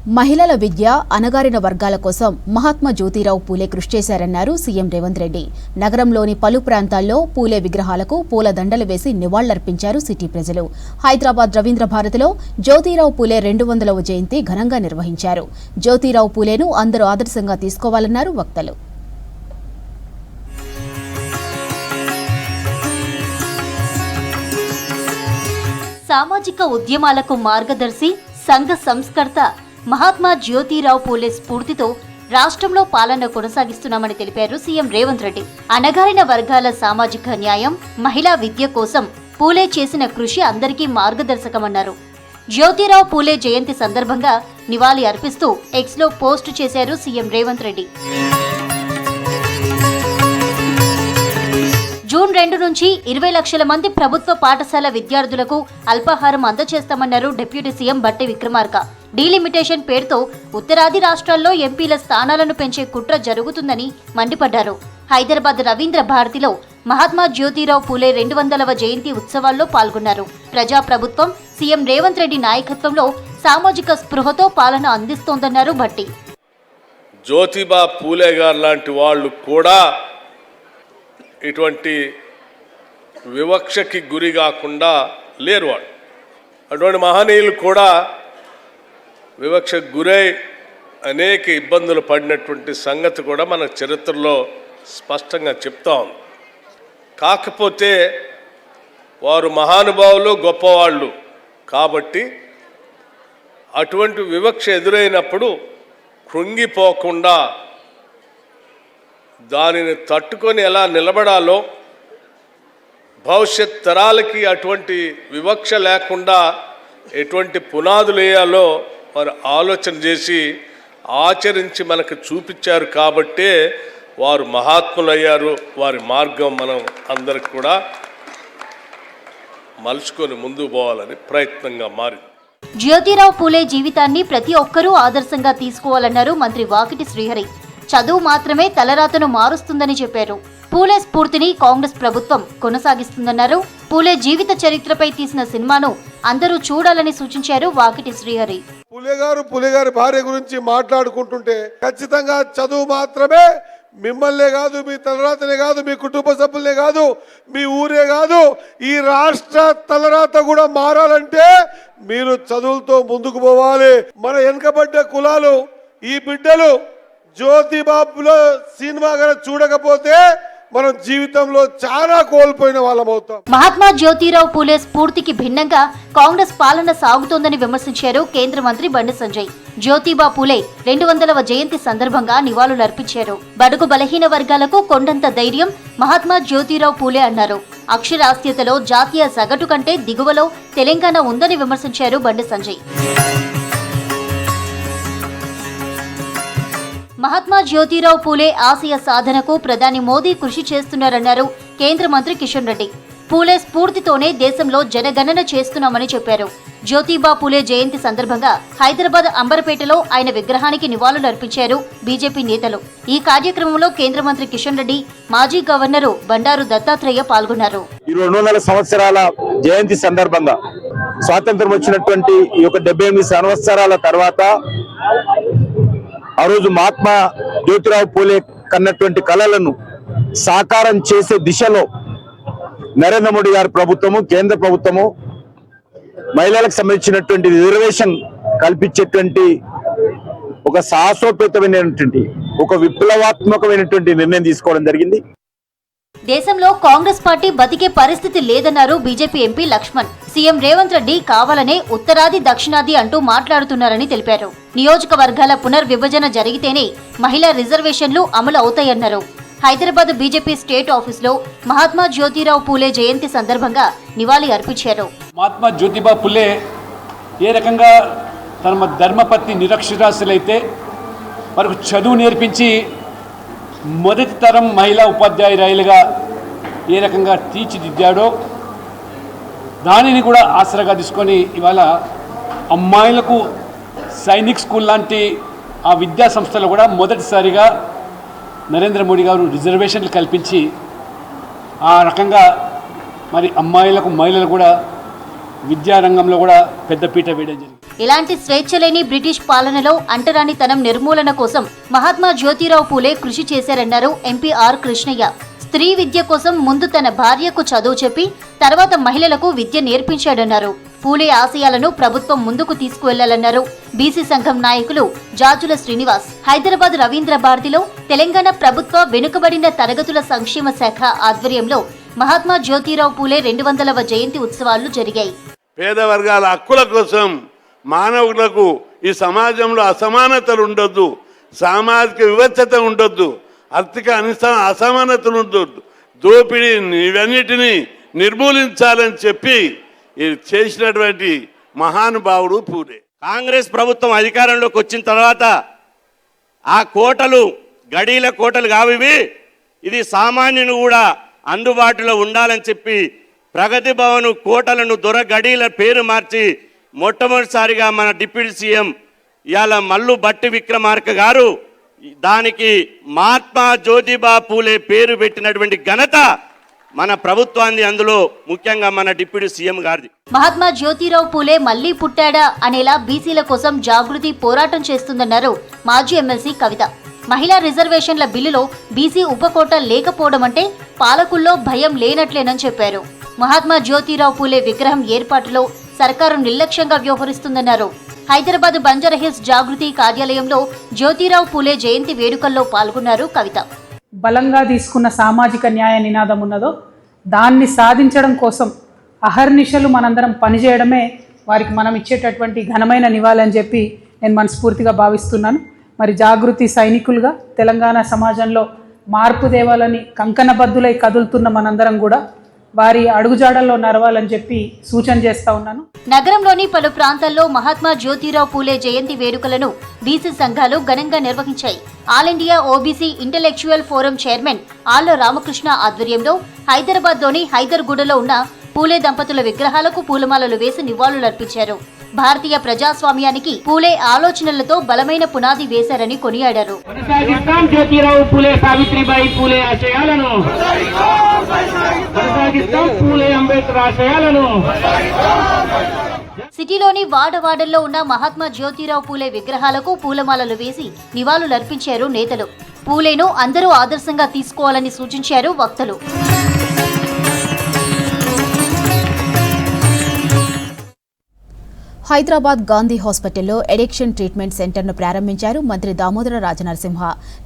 మహిళల విద్య, అణగారిన వర్గాల కోసం మహాత్మా జ్యోతిరావు పూలే కృషి చేశారన్నారు సీఎం రేవంత్ రెడ్డి. నగరంలోని పలు ప్రాంతాల్లో పూలే విగ్రహాలకు పూల దండలు వేసి నివాళులర్పించారు సిటీ ప్రజలు. హైదరాబాద్ రవీంద్ర భారతిలో జ్యోతిరావు పూలే 200వ జయంతి ఘనంగా నిర్వహించారు. జ్యోతిరావు పూలేను అందరూ ఆదర్శంగా తీసుకోవాలన్నారు వక్తలు. సామాజిక ఉద్యమాలకు మార్గదర్శి, సంఘ సంస్కర్త మహాత్మా జ్యోతిరావు పూలే స్ఫూర్తితో రాష్ట్రంలో పాలన కొనసాగిస్తున్నామని తెలిపారు సీఎం రేవంత్ రెడ్డి. అణగారిన వర్గాల సామాజిక న్యాయం, మహిళా విద్య కోసం పూలే చేసిన కృషి అందరికీ మార్గదర్శకమన్నారు. జ్యోతిరావు పూలే జయంతి సందర్భంగా నివాళి అర్పిస్తూ ఎక్స్లో పోస్టు చేశారు సీఎం రేవంత్ రెడ్డి. జూన్ 2 నుంచి 20 లక్షల మంది ప్రభుత్వ పాఠశాల విద్యార్థులకు అల్పాహారం అందజేస్తామన్నారు డిప్యూటీ సీఎం బట్టి విక్రమార్క. డీలిమిటేషన్ పేరుతో ఉత్తరాది రాష్ట్రాల్లో ఎంపీల స్థానాలను పెంచే కుట్ర జరుగుతుందని మండిపడ్డారు. హైదరాబాద్ రవీంద్ర భారతిలో మహాత్మా జ్యోతిరావు పూలే 200వ జయంతి ఉత్సవాల్లో పాల్గొన్నారు. ప్రజాప్రభుత్వం సీఎం రేవంత్ రెడ్డి నాయకత్వంలో సామాజిక స్పృహతో పాలన అందిస్తోందన్నారు బట్టి. జ్యోతిబా పూలే గారు లాంటి వాళ్ళు కూడా ఇటువంటి వివక్షకి గురి కాకుండా లేరు. వాళ్ళు అటువంటి మహనీయులు కూడా వివక్షకు గురై అనేక ఇబ్బందులు పడినటువంటి సంగతి కూడా మన చరిత్రలో స్పష్టంగా చెప్తా ఉంది. కాకపోతే వారు మహానుభావులు, గొప్పవాళ్ళు కాబట్టి అటువంటి వివక్ష ఎదురైనప్పుడు కృంగిపోకుండా దానిని తట్టుకొని ఎలా నిలబడాలో, భవిష్యత్ తరాలకి అటువంటి వివక్ష లేకుండా ఎటువంటి పునాదులు వేయాలో వారు ఆలోచన చేసి ఆచరించి మనకు చూపించారు. కాబట్టే వారు మహాత్ములయ్యారు. వారి మార్గం మనం అందరికి కూడా మలుచుకొని ముందుకు పోవాలని ప్రయత్నంగా మారింది. జ్యోతిరావు పూలే జీవితాన్ని ప్రతి ఒక్కరూ ఆదర్శంగా తీసుకోవాలన్నారు మంత్రి వాకిటి శ్రీహరి. చదువు మాత్రమే తలరాతను మారుస్తుందని చెప్పారు. పూలే స్ఫూర్తిని కాంగ్రెస్ ప్రభుత్వం కొనసాగిస్తుందన్నారు. పూలే జీవిత చరిత్రపై తీసిన సినిమాను అందరూ చూడాలని సూచించారు వాకిటి శ్రీహరి. పూలే గారి భార్య గురించి మాట్లాడుకుంటుంటే ఖచ్చితంగా చదువు మాత్రమే మిమ్మల్నే కాదు, మీ తలరాతనే కాదు, మీ కుటుంబ సభ్యులనే కాదు, మీ ఊరే కాదు, ఈ రాష్ట్ర తలరాత కూడా మారాలంటే మీరు చదువులతో ముందుకు పోవాలి. మన వెనుకబడ్డ కులాలు ఈ బిడ్డలు జ్యోతిబాబులో సినిమా గారు చూడకపోతే మనం జీవితంలో చాలా కోల్పోయిన వాళ్ళం అవుతాం. మహాత్మా జ్యోతిరావు పూలే స్ఫూర్తికి భిన్నంగా కాంగ్రెస్ పాలన సాగుతోందని విమర్శించారు కేంద్ర మంత్రి బండి సంజయ్. జ్యోతిబా పూలే 200వ జయంతి సందర్భంగా నివాళులర్పించారు. బడుగు బలహీన వర్గాలకు కొండంత ధైర్యం మహాత్మా జ్యోతిరావు పూలే అన్నారు. అక్షరాస్యతలో జాతీయ సగటు కంటే దిగువలో తెలంగాణ ఉందని విమర్శించారు బండి సంజయ్. మహాత్మా జ్యోతిరావు పూలే ఆశయ సాధనకు ప్రధాని మోదీ కృషి చేస్తున్నారన్నారు కేంద్ర మంత్రి కిషన్ రెడ్డి. పూలే స్ఫూర్తితోనే దేశంలో జనగణన చేస్తున్నామని చెప్పారు. జ్యోతిబా పూలే జయంతి సందర్భంగా హైదరాబాద్ అంబర్పేటలో ఆయన విగ్రహానికి నివాళులర్పించారు బీజేపీ నేతలు. ఈ కార్యక్రమంలో కేంద్ర మంత్రి కిషన్ రెడ్డి, మాజీ గవర్నరు బండారు దత్తాత్రేయ పాల్గొన్నారు. 200 సంవత్సరాల జయంతి సందర్భంగా స్వాతంత్రం వచ్చినటువంటి ఈ యొక్క 78 సంవత్సరాల తర్వాత ఆ రోజు మహాత్మా జ్యోతిరావు పూలే కన్నటువంటి కళలను సాకారం చేసే దిశలో నరేంద్ర మోడీ గారి ప్రభుత్వము, కేంద్ర ప్రభుత్వము మహిళలకు సంబంధించినటువంటి రిజర్వేషన్ కల్పించేటువంటి ఒక సాహసోపేతమైనటువంటి, ఒక విప్లవాత్మకమైనటువంటి నిర్ణయం తీసుకోవడం జరిగింది. దేశంలో కాంగ్రెస్ పార్టీ బతికే పరిస్థితి లేదన్నారు BJP MP Laxman. CM Revanth Reddy కావాలనే ఉత్తరాది దక్షిణాది అంటూ మాట్లాడుతున్నారని తెలిపారు. నియోజకవర్గాల పునర్విభజన జరిగితేనే మహిళా రిజర్వేషన్లు అమలు అవుతాయన్నారు. హైదరాబాద్ బీజేపీ స్టేట్ ఆఫీసులో మహాత్మా జ్యోతిరావు పూలే జయంతి సందర్భంగా నివాళి అర్పించారు. మహాత్మా జ్యోతిబా పూలే ఏ రకంగా తన ధర్మపత్ని నిరక్షరాస్యులైతే వారికి చదువు నేర్పించి మొదటి తరం మహిళా ఉపాధ్యాయురాలుగా ఏ రకంగా తీర్చిదిద్దాడో దానిని కూడా ఆసరాగా తీసుకొని ఇవాళ అమ్మాయిలకు సైనిక్ స్కూల్ లాంటి ఆ విద్యా సంస్థలు కూడా మొదటిసారిగా నరేంద్ర మోడీ గారు రిజర్వేషన్లు కల్పించి ఆ రకంగా మరి అమ్మాయిలకు, మహిళలు కూడా విద్యారంగంలో కూడా పెద్దపీట వేయడం జరిగింది. ఇలాంటి స్వేచ్ఛ లేని బ్రిటిష్ పాలనలో అంటరానితనం నిర్మూలన కోసం మహాత్మా జ్యోతిరావు పూలే కృషి చేశారన్నారు ఎంపీ ఆర్ కృష్ణయ్య. స్త్రీ విద్య కోసం ముందు తన భార్యకు చదువు చెప్పి తర్వాత మహిళలకు విద్య నేర్పించాడన్నారు. పూలే ఆశయాలను ప్రభుత్వం ముందుకు తీసుకువెళ్లాలన్నారు బీసీ సంఘం నాయకులు జాజుల శ్రీనివాస్. హైదరాబాద్ రవీంద్ర భారతిలో తెలంగాణ ప్రభుత్వ వెనుకబడిన తరగతుల సంక్షేమ శాఖ ఆధ్వర్యంలో మహాత్మా జ్యోతిరావు పూలే 200వ జయంతి ఉత్సవాలు జరిగాయి. పేద వర్గాల హక్కుల కోసం మానవులకు ఈ సమాజంలో అసమానతలు ఉండొద్దు, సామాజిక వివక్షత ఉండొద్దు, ఆర్థిక అసమానతలు ఉండొద్దు, దోపిడీ ఇవన్నిటినీ నిర్మూలించాలని చెప్పి చేసినటువంటి మహానుభావుడు పూలే. కాంగ్రెస్ ప్రభుత్వం అధికారంలోకి వచ్చిన తర్వాత ఆ కోటలు గడీల కోటలు కావివి, ఇది సామాన్యుని కూడా అందుబాటులో ఉండాలని చెప్పి ప్రగతి భవన్ కోటలను దొర గడీల పేరు మార్చి మొట్టమొదటిసారిగా మన డిప్యూటీ సీఎం ఇవాళ మల్లు భట్టి విక్రమార్క గారు దానికి మహాత్మా జ్యోతిబా పూలే పేరు పెట్టినటువంటి ఘనత మన ప్రభుత్వాన్ని, అందులో ముఖ్యంగా మన డిప్యూటీ సీఎం గారిది. మహాత్మా జ్యోతిరావు పూలే మళ్లీ పుట్టాడా అనేలా బీసీల కోసం జాగృతి పోరాటం చేస్తుందన్నారు మాజీ ఎమ్మెల్సీ కవిత. మహిళా రిజర్వేషన్ల బిల్లులో బీసీ ఉపకోట లేకపోవడం అంటే పాలకుల్లో భయం లేనట్లేనని చెప్పారు. మహాత్మా జ్యోతిరావు పూలే విగ్రహం ఏర్పాటులో సర్కారు నిర్లక్ష్యంగా వ్యవహరిస్తుందన్నారు. హైదరాబాద్ బంజారాహిల్స్ జాగృతి కార్యాలయంలో జ్యోతిరావు పూలే జయంతి వేడుకల్లో పాల్గొన్నారు కవిత. బలంగా తీసుకున్న సామాజిక న్యాయ నినాదం ఉన్నదో దాన్ని సాధించడం కోసం అహర్నిశలు మనందరం పనిచేయడమే వారికి మనం ఇచ్చేటటువంటి ఘనమైన నివాళని చెప్పి నేను మనస్ఫూర్తిగా భావిస్తున్నాను. మరి జాగృతి సైనికులుగా తెలంగాణ సమాజంలో మార్పు తేవాలని కంకణబద్దులై కదులుతున్న మనందరం కూడా వారి అడుగుజాడల్లో నడవాలని చెప్పి సూచన చేస్తా ఉన్నాను. నగరంలోని పలు ప్రాంతాల్లో మహాత్మా జ్యోతిరావు పూలే జయంతి వేడుకలను బీసీ సంఘాలు ఘనంగా నిర్వహించాయి. All India OBC intellectual forum chairman Alla Ramakrishna ఆధ్వర్యంలో హైదరాబాద్లోని హైదర్గూడలో ఉన్న పూలే దంపతుల విగ్రహాలకు పూలమాలలు వేసి నివాళులర్పించారు. భారతీయ ప్రజాస్వామ్యానికి పూలే ఆలోచనలతో బలమైన పునాది వేశారని కొనియాడారు. జ్యోతిరావు పూలే, సావిత్రిబాయి పూలే ఆశయాలను, పూలే అంబేద్కర్ ఆశయాలను. సిటీలోని వాడవాడల్లో ఉన్న మహాత్మా జ్యోతిరావు పూలే విగ్రహాలకు పూలమాలలు వేసి నివాళులర్పించారు నేతలు. పూలేను అందరూ ఆదర్శంగా తీసుకోవాలని సూచించారు వక్తలు. హైదరాబాద్ గాంధీ హాస్పిటల్లో ఎడిక్షన్ ట్రీట్మెంట్ సెంటర్ను ప్రారంభించారు మంత్రి దామోదర రాజనరసింహ.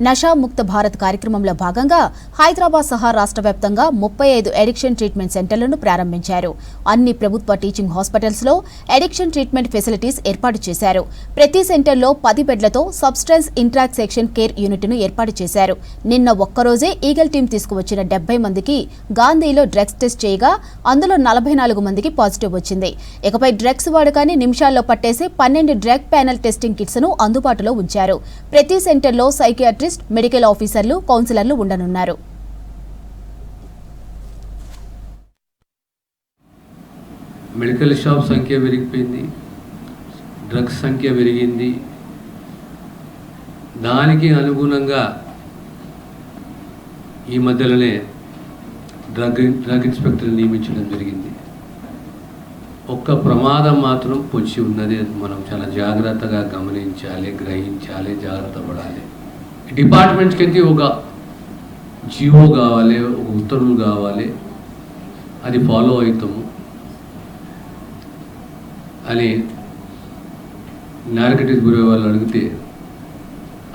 నషా ముక్త భారత్ కార్యక్రమంలో భాగంగా హైదరాబాద్ సహా రాష్ట్ర వ్యాప్తంగా 35 ఎడిక్షన్ ట్రీట్మెంట్ సెంటర్లను ప్రారంభించారు. అన్ని ప్రభుత్వ టీచింగ్ హాస్పిటల్స్లో ఎడిక్షన్ ట్రీట్మెంట్ ఫెసిలిటీస్ ఏర్పాటు చేశారు. ప్రతి సెంటర్లో 10 బెడ్లతో సబ్స్టెన్స్ ఇంట్రాక్సేషన్ కేర్ యూనిట్ను ఏర్పాటు చేశారు. నిన్న ఒక్కరోజే ఈగల్ టీం తీసుకువచ్చిన 70 మందికి గాంధీలో డ్రగ్స్ టెస్ట్ చేయగా అందులో 44 మందికి పాజిటివ్ వచ్చింది. ఇకపై డ్రగ్స్ వాడకాన్ని నిమిషాల్లో పట్టేసే 12 డ్రగ్ ప్యానెల్ టెస్టింగ్ కిట్స్ ను అందుబాటులో ఉంచారు. ప్రతి సెంటర్లో సైకియాట్రిస్ట్, మెడికల్ ఆఫీసర్లు, కౌన్సిలర్లు ఉండనున్నారు. మెడికల్ షాప్ సంఖ్య పెరిగిపోయింది, డ్రగ్స్ సంఖ్య పెరిగింది. దానికి అనుగుణంగా ఈ మధ్యలోనే డ్రగ్ ఇన్స్పెక్టర్ నియమించడం జరిగింది. ఒక్క ప్రమాదం మాత్రం పొంచి ఉన్నది. మనం చాలా జాగ్రత్తగా గమనించాలి, గ్రహించాలి, జాగ్రత్త పడాలి. డిపార్ట్మెంట్స్కి ఒక జీవో కావాలి, ఒక ఉత్తర్వులు కావాలి, అది ఫాలో అవుతాము అని నార్కటిక్స్ బ్యూరో వాళ్ళు అడిగితే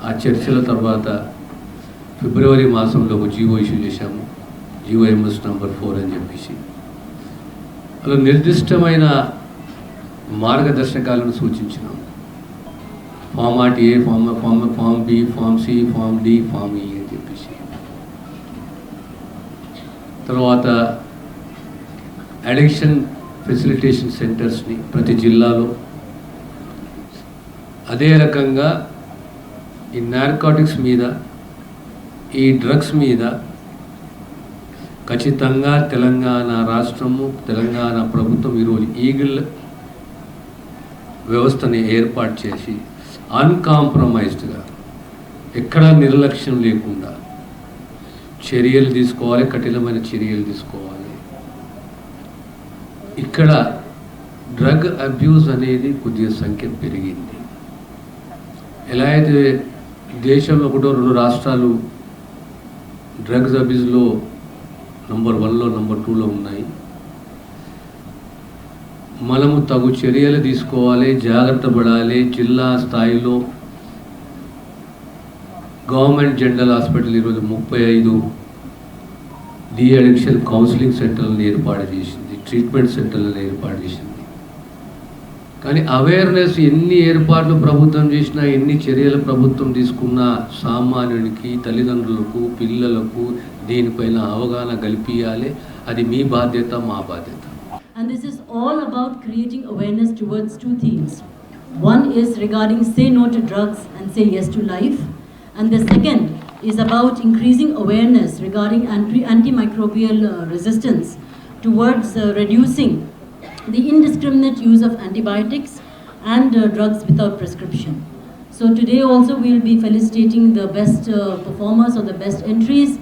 ఆ చర్చల తర్వాత ఫిబ్రవరి మాసంలో ఒక జీవో ఇష్యూ చేశాము, జీవో MS నంబర్ 4 అని చెప్పేసి. అలా నిర్దిష్టమైన మార్గదర్శకాలను సూచించినాం. Form A, form B, form C, form D, form E అని చెప్పేసి. తర్వాత అడిక్షన్ ఫెసిలిటేషన్ సెంటర్స్ని ప్రతి జిల్లాలో, అదే రకంగా ఈ నార్కాటిక్స్ మీద, ఈ డ్రగ్స్ మీద ఖచ్చితంగా తెలంగాణ రాష్ట్రము, తెలంగాణ ప్రభుత్వం ఈరోజు ఈగిల్ వ్యవస్థని ఏర్పాటు చేసి అన్కాంప్రమైజ్డ్గా ఎక్కడా నిర్లక్ష్యం లేకుండా చర్యలు తీసుకోవాలి, కఠినమైన చర్యలు తీసుకోవాలి. ఇక్కడ డ్రగ్ అబ్యూస్ అనేది కొద్దిగా సంఖ్య పెరిగింది. ఎలా అయితే దేశంలో 1-2 రాష్ట్రాలు డ్రగ్స్ అబ్యూస్లో నంబర్ 1లో నంబర్ 2లో ఉన్నాయి. మనము తగు చర్యలు తీసుకోవాలి, జాగ్రత్త పడాలి. జిల్లా స్థాయిలో గవర్నమెంట్ జనరల్ హాస్పిటల్ ఈరోజు 35 డి అడిక్షన్ కౌన్సిలింగ్ సెంటర్లను ఏర్పాటు చేసింది, ట్రీట్మెంట్ సెంటర్లను ఏర్పాటు చేసింది. కానీ అవేర్నెస్ ఎన్ని ఏర్పాట్లు ప్రభుత్వం చేసినా, ఎన్ని చర్యలు ప్రభుత్వం తీసుకున్నా సామాన్యునికి, తల్లిదండ్రులకు, పిల్లలకు దీనిపైన అవగాహన కల్పించాలి. అది మీ బాధ్యత, మా బాధ్యత. And this is all about creating awareness towards two themes. One is regarding say no to drugs and say yes to life. And the second is about increasing awareness regarding antimicrobial resistance towards reducing the indiscriminate use of antibiotics and drugs without prescription. So today also we will be felicitating the best performers or the best entries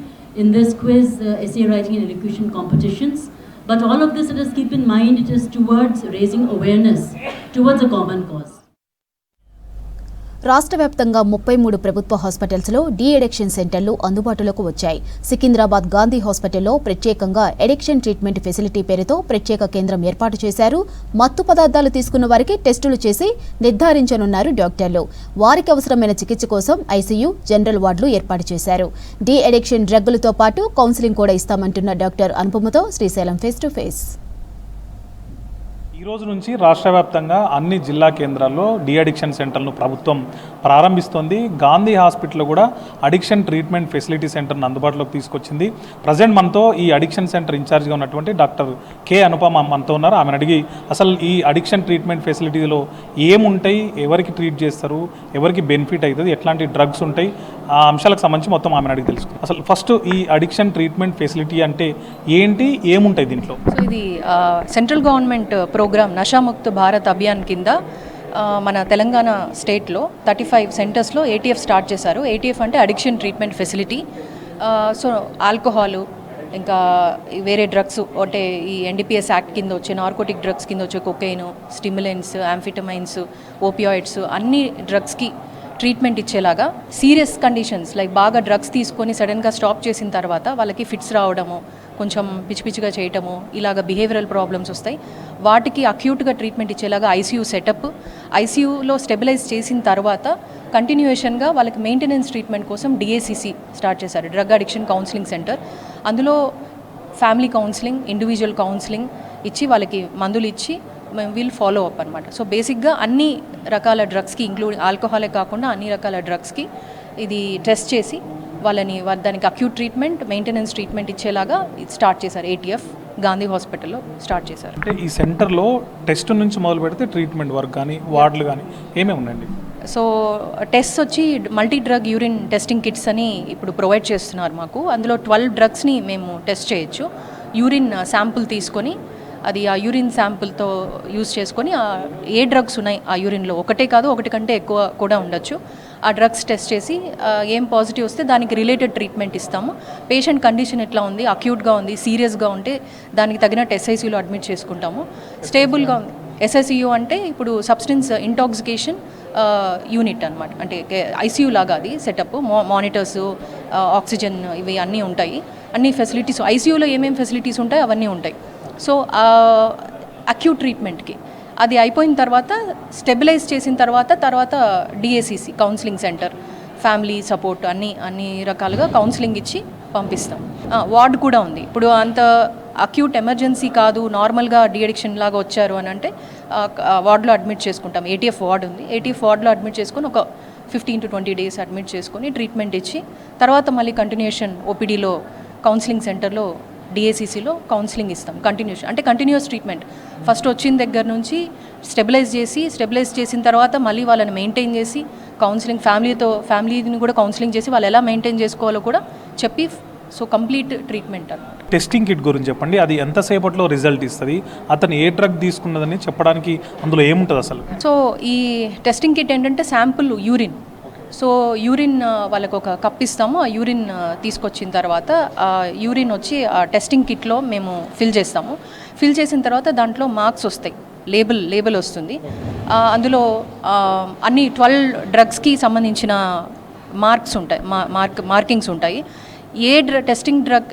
in this quiz, essay writing and elocution competitions. But all of this, let us keep in mind, it is towards raising awareness towards a common cause. రాష్ట్ర వ్యాప్తంగా 33 ప్రభుత్వ హాస్పిటల్స్లో de addiction సెంటర్లు అందుబాటులోకి వచ్చాయి. సికింద్రాబాద్ గాంధీ హాస్పిటల్లో ప్రత్యేకంగా addiction treatment facility పేరుతో ప్రత్యేక కేంద్రం ఏర్పాటు చేశారు. మత్తు పదార్థాలు తీసుకున్న వారికి టెస్టులు చేసి నిర్ధారించనున్నారు డాక్టర్లు. వారికి అవసరమైన చికిత్స కోసం ఐసీయూ, జనరల్ వార్డులు ఏర్పాటు చేశారు. డీ అడిక్షన్ డ్రగ్గులతో పాటు కౌన్సిలింగ్ కూడా ఇస్తామంటున్న డాక్టర్ అనుపమతో శ్రీశైలం ఫేస్ టు ఫేస్. ఈ రోజు నుంచి రాష్ట్ర వ్యాప్తంగా అన్ని జిల్లా కేంద్రాల్లో డీ అడిక్షన్ సెంటర్ను ప్రభుత్వం ప్రారంభిస్తోంది. గాంధీ హాస్పిటల్లో కూడా అడిక్షన్ ట్రీట్మెంట్ ఫెసిలిటీ సెంటర్ను అందుబాటులోకి తీసుకొచ్చింది. ప్రజెంట్ మనతో ఈ అడిక్షన్ సెంటర్ ఇన్ఛార్జ్గా ఉన్నటువంటి డాక్టర్ కె అనుపమ మనతో ఉన్నారు. ఆమెను అడిగి అసలు ఈ అడిక్షన్ ట్రీట్మెంట్ ఫెసిలిటీలో ఏముంటాయి, ఎవరికి ట్రీట్ చేస్తారు, ఎవరికి బెనిఫిట్ అవుతుంది, ఎట్లాంటి డ్రగ్స్ ఉంటాయి, ఆ అంశాలకు సంబంధించి మొత్తం ఆమెను అడిగి తెలుసుకుంటాం. అసలు ఫస్ట్ ఈ అడిక్షన్ ట్రీట్మెంట్ ఫెసిలిటీ అంటే ఏంటి, ఏముంటాయి దీంట్లో? సో ఇది central government programme Nasha Mukt Bharat Abhiyan కింద మన తెలంగాణ స్టేట్లో 35 సెంటర్స్లో ఏటీఎఫ్ స్టార్ట్ చేశారు. ఏటీఎఫ్ అంటే addiction treatment facility. So alcohol, ఇంకా వేరే డ్రగ్స్ అంటే ఈ ఎన్డీపీఎస్ యాక్ట్ కింద వచ్చే నార్కోటిక్ డ్రగ్స్ కింద వచ్చే కొకైన్, స్టిమ్యులెంట్స్, యాంఫిటమైన్స్, ఓపియాయిడ్స్ అన్ని డ్రగ్స్కి ట్రీట్మెంట్ ఇచ్చేలాగా సీరియస్ కండిషన్స్ లైక్ బాగా డ్రగ్స్ తీసుకొని సడన్గా స్టాప్ చేసిన తర్వాత వాళ్ళకి ఫిట్స్ రావడము, కొంచెం పిచ్చి పిచ్చిగా చేయటము, ఇలాగ బిహేవియరల్ ప్రాబ్లమ్స్ వస్తాయి. వాటికి అక్యూట్గా ట్రీట్మెంట్ ఇచ్చేలాగా ఐసీయూ సెటప్, ఐసీయూలో స్టెబిలైజ్ చేసిన తర్వాత కంటిన్యూయేషన్గా వాళ్ళకి మెయింటెనెన్స్ ట్రీట్మెంట్ కోసం డిఏసీసీ స్టార్ట్ చేశారు, డ్రగ్ అడిక్షన్ కౌన్సిలింగ్ సెంటర్. అందులో ఫ్యామిలీ కౌన్సిలింగ్, ఇండివిజువల్ కౌన్సిలింగ్ ఇచ్చి వాళ్ళకి మందులు ఇచ్చి మేము వీల్ ఫాలో అప్ అనమాట. సో బేసిక్గా అన్ని రకాల డ్రగ్స్కి ఇంక్లూడింగ్ ఆల్కహాలే కాకుండా అన్ని రకాల డ్రగ్స్కి ఇది టెస్ట్ చేసి వాళ్ళని దానికి అక్యూట్ ట్రీట్మెంట్, మెయింటెనెన్స్ ట్రీట్మెంట్ ఇచ్చేలాగా స్టార్ట్ చేశారు. ఏటీఎఫ్ గాంధీ హాస్పిటల్లో స్టార్ట్ చేశారు. అంటే ఈ సెంటర్లో టెస్ట్ నుంచి మొదలు పెడితే ట్రీట్మెంట్ వర్క్ కానీ వార్డులు కానీ ఏమేమి ఉన్నాయండి? సో టెస్ట్ వచ్చి multi drug urine testing kits అని ఇప్పుడు ప్రొవైడ్ చేస్తున్నారు మాకు. అందులో 12 డ్రగ్స్ని మేము టెస్ట్ చేయొచ్చు. యూరిన్ శాంపుల్ తీసుకొని అది ఆ యూరిన్ శాంపుల్తో యూజ్ చేసుకొని ఏ డ్రగ్స్ ఉన్నాయి ఆ యూరిన్లో, ఒకటే కాదు ఒకటి కంటే ఎక్కువ కూడా ఉండొచ్చు, ఆ డ్రగ్స్ టెస్ట్ చేసి ఏం పాజిటివ్ వస్తే దానికి రిలేటెడ్ ట్రీట్మెంట్ ఇస్తాము. పేషెంట్ కండిషన్ ఎట్లా ఉంది, అక్యూట్గా ఉంది, సీరియస్గా ఉంటే దానికి తగినట్టు ఎస్ఐసీయూలో అడ్మిట్ చేసుకుంటాము. స్టేబుల్గా ఉంది. ఎస్ఐసీయూ అంటే ఇప్పుడు సబ్స్టెన్స్ ఇంటాక్సికేషన్ యూనిట్ అనమాట, అంటే ఐసీయూ లాగా అది సెటప్. మానిటర్స్, ఆక్సిజన్ ఇవి అన్నీ ఉంటాయి, అన్ని ఫెసిలిటీస్. ఐసీయూలో ఏమేమి ఫెసిలిటీస్ ఉంటాయి అవన్నీ ఉంటాయి. సో అక్యూట్ ట్రీట్మెంట్కి అది అయిపోయిన తర్వాత స్టెబిలైజ్ చేసిన తర్వాత డిఏసీసీ కౌన్సిలింగ్ సెంటర్, ఫ్యామిలీ సపోర్ట్ అన్ని రకాలుగా కౌన్సిలింగ్ ఇచ్చి పంపిస్తాం. వార్డు కూడా ఉంది. ఇప్పుడు అంత అక్యూట్ ఎమర్జెన్సీ కాదు, నార్మల్గా డిఅడిక్షన్ లాగా వచ్చారు అని అంటే వార్డులో అడ్మిట్ చేసుకుంటాం. ఏటీఎఫ్ వార్డు ఉంది. ఏటీఎఫ్ వార్డులో అడ్మిట్ చేసుకొని ఒక 15 to 20 days అడ్మిట్ చేసుకొని ట్రీట్మెంట్ ఇచ్చి తర్వాత మళ్ళీ కంటిన్యూషన్ ఓపీడీలో కౌన్సిలింగ్ సెంటర్లో డిఏసీసీలో కౌన్సిలింగ్ ఇస్తాం. కంటిన్యూస్ ట్రీట్మెంట్ ఫస్ట్ వచ్చిన దగ్గర నుంచి స్టెబిలైజ్ చేసిన తర్వాత మళ్ళీ వాళ్ళని మెయింటైన్ చేసి కౌన్సిలింగ్, ఫ్యామిలీని కూడా కౌన్సిలింగ్ చేసి వాళ్ళు ఎలా మెయింటైన్ చేసుకోవాలో కూడా చెప్పి, సో కంప్లీట్ ట్రీట్మెంట్ అన్నమాట. టెస్టింగ్ కిట్ గురించి చెప్పండి, అది ఎంతసేపట్లో రిజల్ట్ ఇస్తుంది, అతను ఏ డ్రగ్ తీసుకున్నదని చెప్పడానికి అందులో ఏముంటుంది అసలు? సో ఈ టెస్టింగ్ కిట్ ఏంటంటే శాంపుల్ యూరిన్. సో యూరిన్ వాళ్ళకు ఒక కప్ ఇస్తాము. ఆ యూరిన్ తీసుకొచ్చిన తర్వాత ఆ యూరిన్ వచ్చి ఆ టెస్టింగ్ కిట్లో మేము ఫిల్ చేస్తాము. ఫిల్ చేసిన తర్వాత దాంట్లో మార్క్స్ వస్తాయి. లేబుల్ వస్తుంది. అందులో అన్ని 12 డ్రగ్స్కి సంబంధించిన మార్కింగ్స్ ఉంటాయి. టెస్టింగ్ డ్రగ్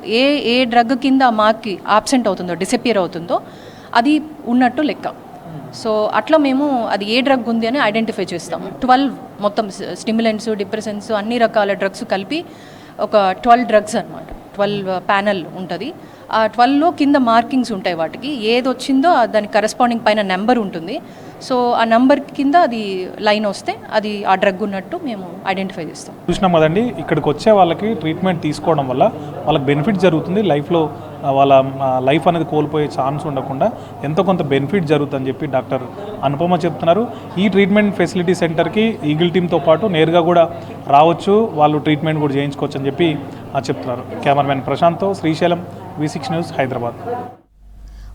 ఏ డ్రగ్ కింద మార్క్కి ఆబ్సెంట్ అవుతుందో, డిసపియర్ అవుతుందో అది ఉన్నట్టు లెక్క. సో అట్లా మేము అది ఏ డ్రగ్ ఉంది అని ఐడెంటిఫై చేస్తాము. 12 మొత్తం స్టిమ్యులెంట్స్, డిప్రెసెంట్స్ అన్ని రకాల డ్రగ్స్ కలిపి ఒక 12 డ్రగ్స్ అనమాట. 12 ప్యానల్ ఉంటుంది. ఆ 12లో కింద మార్కింగ్స్ ఉంటాయి. వాటికి ఏది వచ్చిందో దానికి కరెస్పాండింగ్ పైన నెంబర్ ఉంటుంది. సో ఆ నెంబర్ కింద అది లైన్ వస్తే అది ఆ డ్రగ్ ఉన్నట్టు మేము ఐడెంటిఫై చేస్తాం. చూసినాం కదండి, ఇక్కడికి వచ్చే వాళ్ళకి ట్రీట్మెంట్ తీసుకోవడం వల్ల వాళ్ళకి బెనిఫిట్ జరుగుతుంది. లైఫ్లో వాళ్ళ లైఫ్ అనేది కోల్పోయే ఛాన్స్ ఉండకుండా ఎంతో కొంత బెనిఫిట్ జరుగుతుందని చెప్పి డాక్టర్ అనుపమ చెప్తున్నారు. ఈ ట్రీట్మెంట్ ఫెసిలిటీ సెంటర్కి ఈగిల్ టీమ్తో పాటు నేరుగా కూడా రావచ్చు, వాళ్ళు ట్రీట్మెంట్ కూడా చేయించుకోవచ్చు అని చెప్పి చెప్తున్నారు. కెమెరామెన్ ప్రశాంత్తో శ్రీశైలం, V6 న్యూస్, హైదరాబాద్.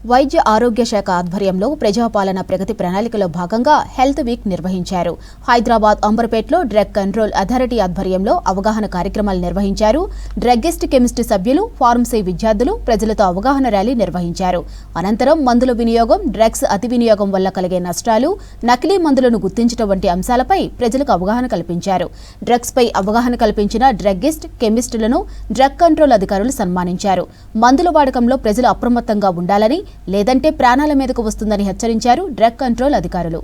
వైద్య ఆరోగ్య శాఖ ఆధ్వర్యంలో ప్రజాపాలన ప్రగతి ప్రణాళికలో భాగంగా హెల్త్ వీక్ నిర్వహించారు. హైదరాబాద్ అంబర్పేటలో డ్రగ్ కంట్రోల్ అథారిటీ ఆధ్వర్యంలో అవగాహన కార్యక్రమాలు నిర్వహించారు. డ్రగ్గిస్ట్, కెమిస్ట్ సభ్యులు, ఫార్మసీ విద్యార్థులు ప్రజలతో అవగాహన ర్యాలీ నిర్వహించారు. అనంతరం మందుల వినియోగం, డ్రగ్స్ అతి వినియోగం వల్ల కలిగే నష్టాలు, నకిలీ మందులను గుర్తించడం వంటి అంశాలపై ప్రజలకు అవగాహన కల్పించారు. డ్రగ్స్పై అవగాహన కల్పించిన డ్రగ్గిస్ట్, కెమిస్టులను డ్రగ్ కంట్రోల్ అధికారులు సన్మానించారు. మందుల వాడకంలో ప్రజలు అప్రమత్తంగా ఉండాలని, లేదంటే ప్రాణాల మీదకు వస్తుందని హెచ్చరించారు డ్రగ్ కంట్రోల్ అధికారులు.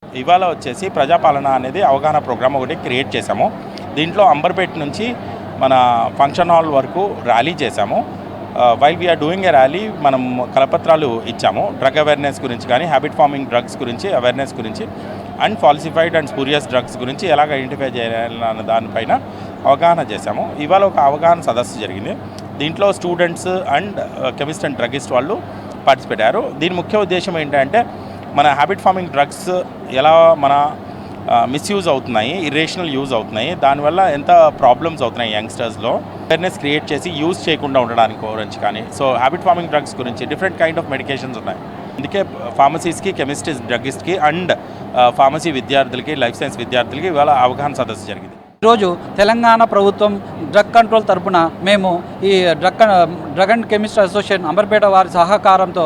ఇవాళ వచ్చేసి ప్రజాపాలన అనేది అవగాహన ప్రోగ్రామ్ ఒకటి క్రియేట్ చేశాము. దీంట్లో అంబర్పేట నుంచి మన ఫంక్షన్ హాల్ వరకు ర్యాలీ చేశాము. While we are doing a rally మనం కలపత్రాలు ఇచ్చాము. డ్రగ్ అవేర్నెస్ గురించి కానీ, హ్యాబిట్ ఫార్మింగ్ డ్రగ్స్ గురించి అవేర్నెస్ గురించి, and falsified and spurious drugs గురించి ఎలాగ ఐడెంటిఫై చేయాలన్న దానిపైన అవగాహన చేశాము. ఇవాళ ఒక అవగాహన సదస్సు జరిగింది. దీంట్లో students and chemist and druggist వాళ్ళు పార్టిసిపేట్ అయ్యారు. దీని ముఖ్య ఉద్దేశం ఏంటంటే మన హ్యాబిట్ ఫార్మింగ్ డ్రగ్స్ ఎలా మన మిస్యూజ్ అవుతున్నాయి, ఇర్రేషనల్ యూజ్ అవుతున్నాయి, దానివల్ల ఎంత ప్రాబ్లమ్స్ అవుతున్నాయి యంగ్స్టర్స్లో, అవేర్నెస్ క్రియేట్ చేసి యూజ్ చేయకుండా ఉండడానికి గురించి కానీ. సో హ్యాబిట్ ఫార్మింగ్ డ్రగ్స్ గురించి డిఫరెంట్ కైండ్ ఆఫ్ మెడికేషన్స్ ఉన్నాయి. అందుకే ఫార్మసీస్కి, కెమిస్ట్, డ్రగిస్ట్కి అండ్ ఫార్మసీ విద్యార్థులకి, లైఫ్ సైన్స్ విద్యార్థులకి ఇవాళ అవగాహన సదస్సు జరిగింది. ఈరోజు తెలంగాణ ప్రభుత్వం డ్రగ్ కంట్రోల్ తరపున మేము ఈ drug and chemist association Amberpet వారి సహకారంతో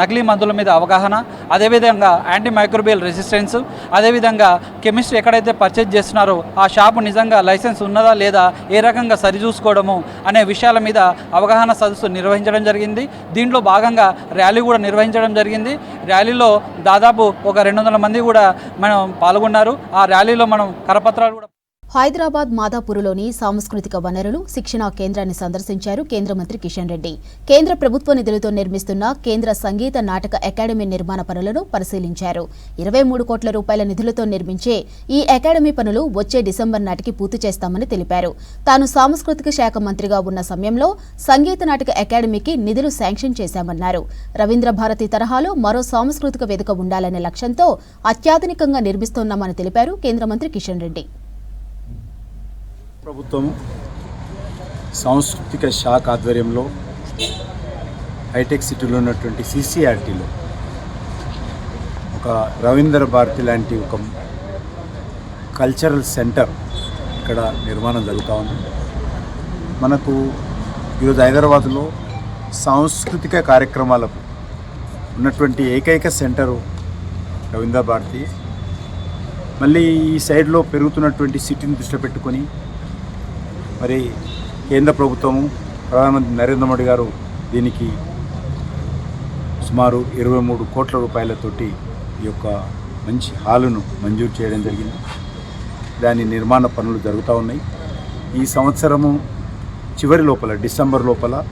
నకిలీ మందుల మీద అవగాహన, అదేవిధంగా యాంటీ మైక్రోబియల్ రెసిస్టెన్స్, అదేవిధంగా కెమిస్ట్ ఎక్కడైతే పర్చేజ్ చేస్తున్నారో ఆ షాపు నిజంగా లైసెన్స్ ఉన్నదా లేదా, ఏ రకంగా సరిచూసుకోవడము అనే విషయాల మీద అవగాహన సదస్సు నిర్వహించడం జరిగింది. దీంట్లో భాగంగా ర్యాలీ కూడా నిర్వహించడం జరిగింది. ర్యాలీలో దాదాపు ఒక 200 మంది కూడా మనం పాల్గొన్నారు. ఆ ర్యాలీలో మనం కరపత్రాలు కూడా. హైదరాబాద్ మాదాపూర్లోని సాంస్కృతిక వనరులు శిక్షణా కేంద్రాన్ని సందర్శించారు కేంద్ర మంత్రి కిషన్ రెడ్డి. కేంద్ర ప్రభుత్వ నిధులతో నిర్మిస్తున్న కేంద్ర సంగీత నాటక అకాడమీ నిర్మాణ పనులను పరిశీలించారు. 23 కోట్ల రూపాయల నిధులతో నిర్మించే ఈ అకాడమీ పనులు వచ్చే డిసెంబర్ నాటికి పూర్తి చేస్తామని తెలిపారు. తాను సాంస్కృతిక శాఖ మంత్రిగా ఉన్న సమయంలో సంగీత నాటక అకాడమీకి నిధులు శాంక్షన్ చేశామన్నారు. రవీంద్ర భారతి తరహాలో మరో సాంస్కృతిక వేదిక ఉండాలనే లక్ష్యంతో అత్యాధునికంగా నిర్మిస్తున్నామని తెలిపారు కేంద్ర మంత్రి కిషన్ రెడ్డి. ప్రభుత్వం సాంస్కృతిక శాఖ ఆధ్వర్యంలో హైటెక్ సిటీలో ఉన్నటువంటి CCRTలో ఒక రవీంద్ర భారతి లాంటి ఒక కల్చరల్ సెంటర్ ఇక్కడ నిర్మాణం జరుగుతూ ఉంది. మనకు ఈరోజు హైదరాబాద్లో సాంస్కృతిక కార్యక్రమాలకు ఉన్నటువంటి ఏకైక సెంటరు రవీంద్ర భారతి. మళ్ళీ ఈ సైడ్లో పెరుగుతున్నటువంటి సిటీని దృష్టిలో పెట్టుకొని మరి కేంద్ర ప్రభుత్వము, ప్రధానమంత్రి నరేంద్ర మోడీ గారు దీనికి సుమారు 23 కోట్ల రూపాయలతోటి ఈ యొక్క మంచి హాలును మంజూరు చేయడం జరిగింది. దాని నిర్మాణ పనులు జరుగుతూ ఉన్నాయి. ఈ సంవత్సరము చివరి లోపల, డిసెంబర్ లోపల